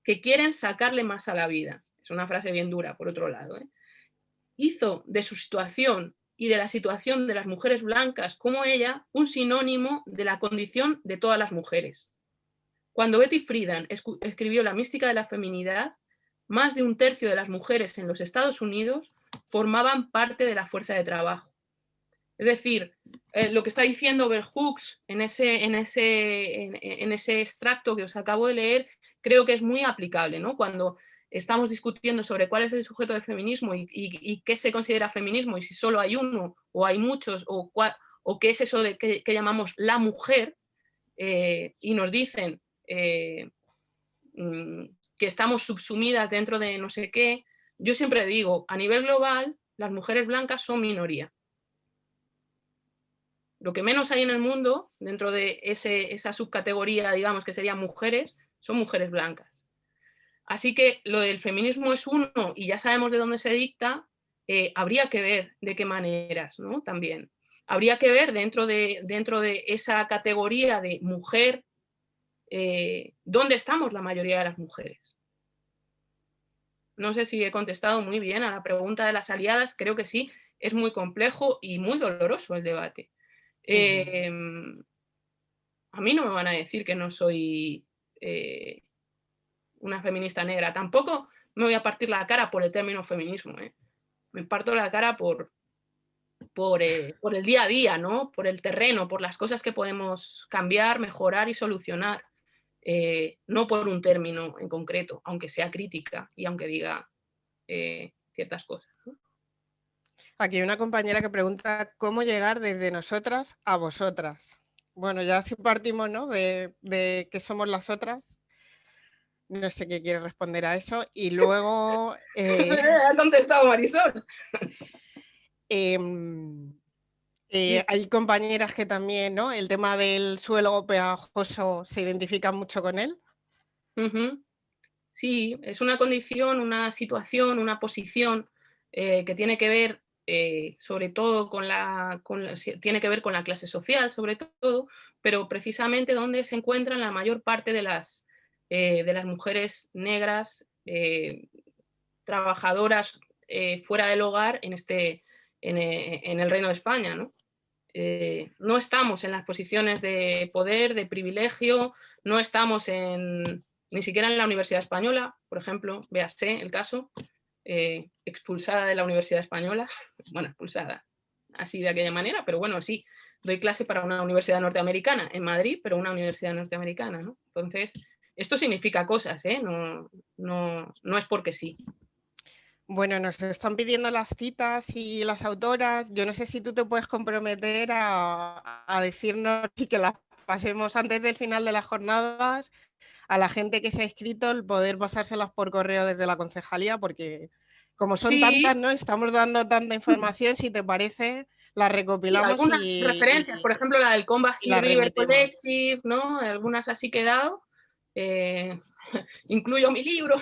que quieren sacarle más a la vida. Es una frase bien dura, por otro lado. Hizo de su situación y de la situación de las mujeres blancas como ella un sinónimo de la condición de todas las mujeres. Cuando Betty Friedan escribió La mística de la feminidad, más de un tercio de las mujeres en los Estados Unidos formaban parte de la fuerza de trabajo. Es decir, lo que está diciendo Bell Hooks en ese extracto que os acabo de leer, creo que es muy aplicable, ¿no? Cuando estamos discutiendo sobre cuál es el sujeto de feminismo y qué se considera feminismo, y si solo hay uno o hay muchos, o qué es eso de que llamamos la mujer, y nos dicen que estamos subsumidas dentro de no sé qué, yo siempre digo, a nivel global, las mujeres blancas son minoría. Lo que menos hay en el mundo, dentro de esa subcategoría, digamos, que serían mujeres, son mujeres blancas. Así que lo del feminismo es uno y ya sabemos de dónde se dicta, habría que ver de qué maneras, ¿no? También. Habría que ver dentro de esa categoría de mujer, dónde estamos la mayoría de las mujeres. No sé si he contestado muy bien a la pregunta de las aliadas, creo que sí, es muy complejo y muy doloroso el debate. A mí no me van a decir que no soy una feminista negra. Tampoco me voy a partir la cara por el término feminismo. Me parto la cara por el día a día, ¿no? Por el terreno, por las cosas que podemos cambiar, mejorar y solucionar. No por un término en concreto, aunque sea crítica y aunque diga ciertas cosas, ¿no?
Aquí hay una compañera que pregunta cómo llegar desde nosotras a vosotras. Bueno, ya si partimos, ¿no? de que somos las otras, no sé qué quiere responder a eso. Y luego...
Ha contestado Marisol.
Hay compañeras que también, ¿no? El tema del suelo pegajoso se identifican mucho con él.
Sí, es una condición, una situación, una posición que tiene que ver sobre todo tiene que ver con la clase social, sobre todo, pero precisamente donde se encuentran la mayor parte de las mujeres negras trabajadoras fuera del hogar en el Reino de España, ¿no? No estamos en las posiciones de poder, de privilegio, no estamos ni siquiera en la Universidad Española, por ejemplo, véase el caso, expulsada de la Universidad Española, bueno, expulsada así de aquella manera, pero bueno, sí, doy clase para una universidad norteamericana en Madrid, pero una universidad norteamericana, ¿no? Entonces, esto significa cosas, no es porque sí.
Bueno, nos están pidiendo las citas y las autoras. Yo no sé si tú te puedes comprometer a decirnos y que las pasemos antes del final de las jornadas a la gente que se ha inscrito, el poder pasárselas por correo desde la concejalía, porque como son
Sí.
tantas, ¿no? Estamos dando tanta información, si te parece, las recopilamos
y algunas referencias, por ejemplo, la del Combat Hill River Collective, ¿no? Algunas así que he dado. Incluyo mi libro.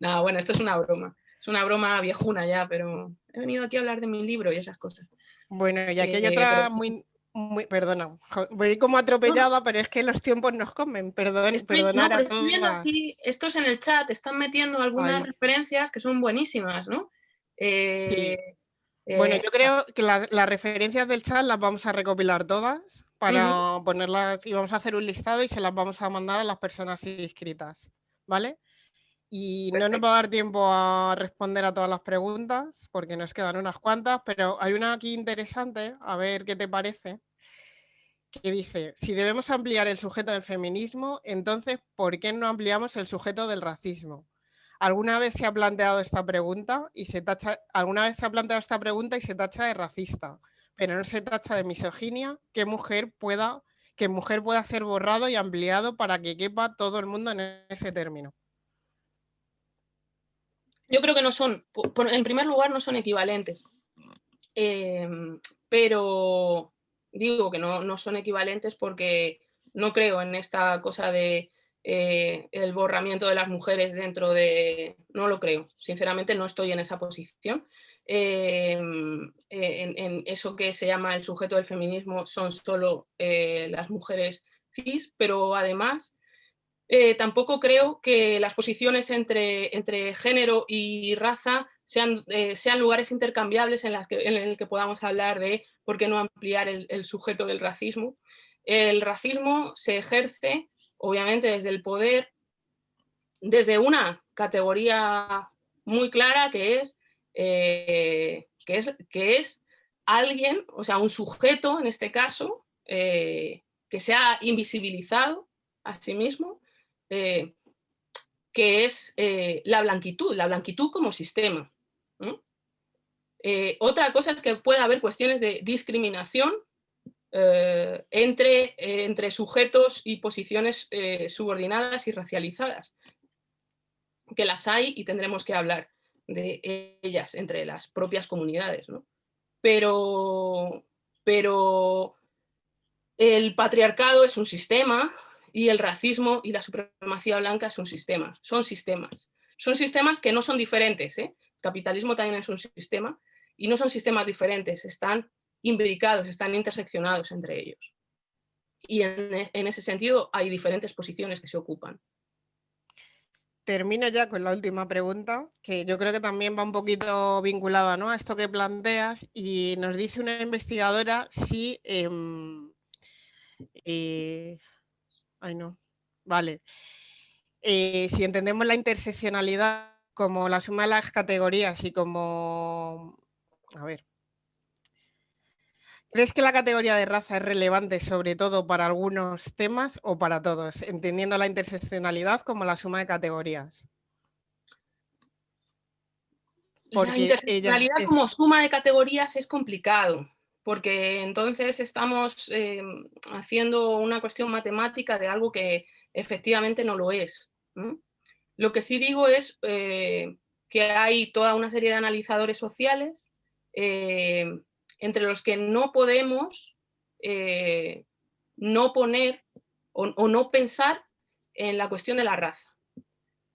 No, bueno, esto es una broma. Es una broma viejuna ya, pero he venido aquí a hablar de mi libro y esas cosas.
Bueno, y aquí hay otra muy, perdona, voy como atropellada, pero es que los tiempos nos comen, perdonar a todos.
Viendo aquí, estos en el chat están metiendo algunas referencias que son buenísimas, ¿no?
Sí. Bueno, yo creo que las referencias del chat las vamos a recopilar todas para ponerlas, y vamos a hacer un listado y se las vamos a mandar a las personas inscritas, ¿vale? Y no nos va a dar tiempo a responder a todas las preguntas porque nos quedan unas cuantas, pero hay una aquí interesante, a ver qué te parece, que dice, si debemos ampliar el sujeto del feminismo, entonces, ¿por qué no ampliamos el sujeto del racismo? ¿Alguna vez se ha planteado esta pregunta y se tacha de racista? pero no se trata de misoginia, que mujer pueda ser borrado y ampliado para que quepa todo el mundo en ese término.
Yo creo que no son, en primer lugar, no son equivalentes. Pero digo que no son equivalentes porque no creo en esta cosa de el borramiento de las mujeres dentro de... No lo creo, sinceramente no estoy en esa posición. En eso que se llama el sujeto del feminismo son solo las mujeres cis, pero además tampoco creo que las posiciones entre género y raza sean lugares intercambiables en el que podamos hablar de por qué no ampliar el sujeto del racismo. El racismo se ejerce, obviamente, desde el poder, desde una categoría muy clara que es alguien, o sea, un sujeto en este caso, que se ha invisibilizado a sí mismo, que es la blanquitud como sistema. Otra cosa es que puede haber cuestiones de discriminación entre sujetos y posiciones subordinadas y racializadas, que las hay y tendremos que hablar de ellas entre las propias comunidades, ¿no? Pero el patriarcado es un sistema y el racismo y la supremacía blanca es un sistema. Son sistemas. Son sistemas que no son diferentes, ¿eh? El capitalismo también es un sistema y no son sistemas diferentes, están imbricados, están interseccionados entre ellos. Y en ese sentido hay diferentes posiciones que se ocupan.
Termino ya con la última pregunta, que yo creo que también va un poquito vinculada, ¿no?, a esto que planteas, y nos dice una investigadora si... ay, no. Vale. Si entendemos la interseccionalidad como la suma de las categorías y como... A ver. ¿Crees que la categoría de raza es relevante sobre todo para algunos temas o para todos, entendiendo la interseccionalidad como la suma de categorías?
Porque la interseccionalidad como suma de categorías es complicado, porque entonces estamos haciendo una cuestión matemática de algo que efectivamente no lo es, ¿no? Lo que sí digo es que hay toda una serie de analizadores sociales entre los que no podemos no poner o no pensar en la cuestión de la raza.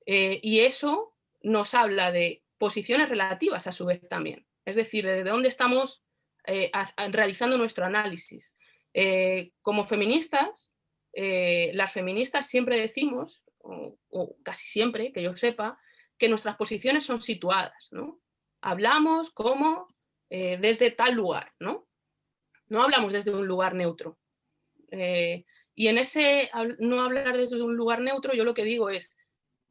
Y eso nos habla de posiciones relativas a su vez también. Es decir, de dónde estamos realizando nuestro análisis. Como feministas, las feministas siempre decimos, o casi siempre, que yo sepa, que nuestras posiciones son situadas, ¿no? Hablamos como desde tal lugar, ¿no? No hablamos desde un lugar neutro. Y en ese no hablar desde un lugar neutro, yo lo que digo es,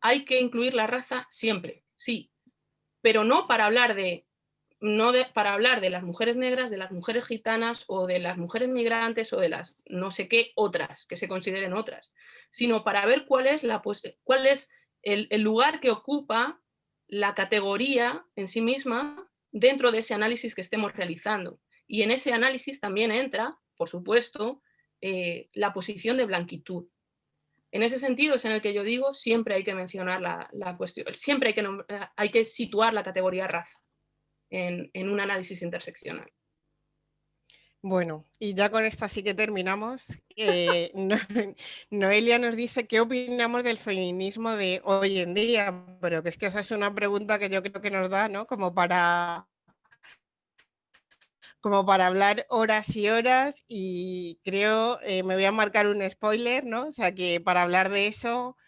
hay que incluir la raza siempre, sí, pero no para hablar de las mujeres negras, de las mujeres gitanas o de las mujeres migrantes o de las no sé qué otras, que se consideren otras, sino para ver cuál es el lugar que ocupa la categoría en sí misma dentro de ese análisis que estemos realizando. Y en ese análisis también entra, por supuesto, la posición de blanquitud. En ese sentido es en el que yo digo, siempre hay que mencionar la cuestión, siempre hay que situar la categoría raza en un análisis interseccional.
Bueno, y ya con esta sí que terminamos. Noelia nos dice qué opinamos del feminismo de hoy en día, pero que es que esa es una pregunta que yo creo que nos da, ¿no?, como para hablar horas y horas, y creo, me voy a marcar un spoiler, ¿no? O sea, que para hablar de eso,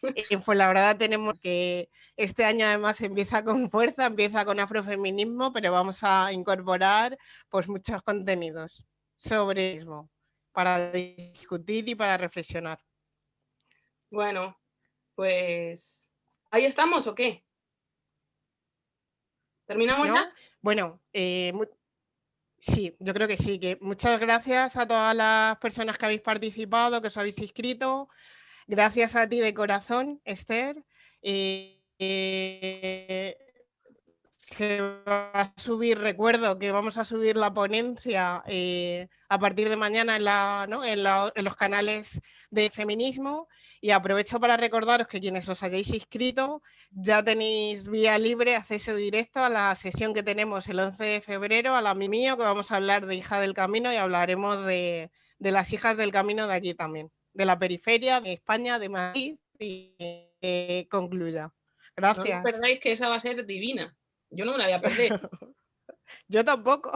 en Fuenlabrada tenemos que este año además empieza con fuerza, empieza con afrofeminismo, pero vamos a incorporar pues muchos contenidos sobre eso para discutir y para reflexionar.
Bueno, pues ¿ahí estamos o qué? ¿Terminamos ya?
Bueno, sí, yo creo que sí, que muchas gracias a todas las personas que habéis participado, que os habéis inscrito. Gracias a ti de corazón, Esther. se va a subir, recuerdo que vamos a subir la ponencia a partir de mañana en los canales de feminismo, y aprovecho para recordaros que quienes os hayáis inscrito ya tenéis vía libre, acceso directo a la sesión que tenemos el 11 de febrero, a la Mimío, que vamos a hablar de Hija del Camino y hablaremos de las hijas del camino de aquí también, de la periferia, de España, de Madrid, y concluya. Gracias.
No os perdáis, que esa va a ser divina. Yo no me la voy a perder.
Yo tampoco.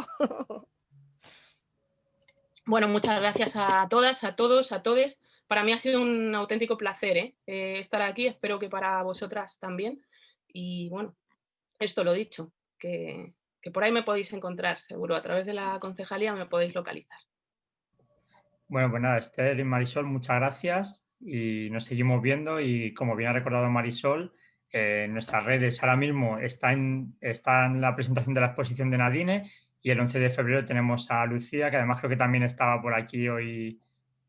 Bueno, muchas gracias a todas, a todos, a todes. Para mí ha sido un auténtico placer estar aquí. Espero que para vosotras también. Y bueno, esto lo dicho, que por ahí me podéis encontrar, seguro. A través de la concejalía me podéis localizar.
Bueno, pues nada, Esther y Marisol, muchas gracias y nos seguimos viendo, y como bien ha recordado Marisol, en nuestras redes ahora mismo está en la presentación de la exposición de Nadine, y el 11 de febrero tenemos a Lucía, que además creo que también estaba por aquí hoy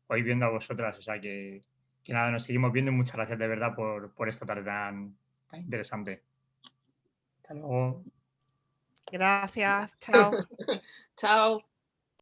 viendo a vosotras, o sea que nada, nos seguimos viendo, y muchas gracias de verdad por esta tarde tan interesante. Hasta luego.
Gracias, chao.
Chao.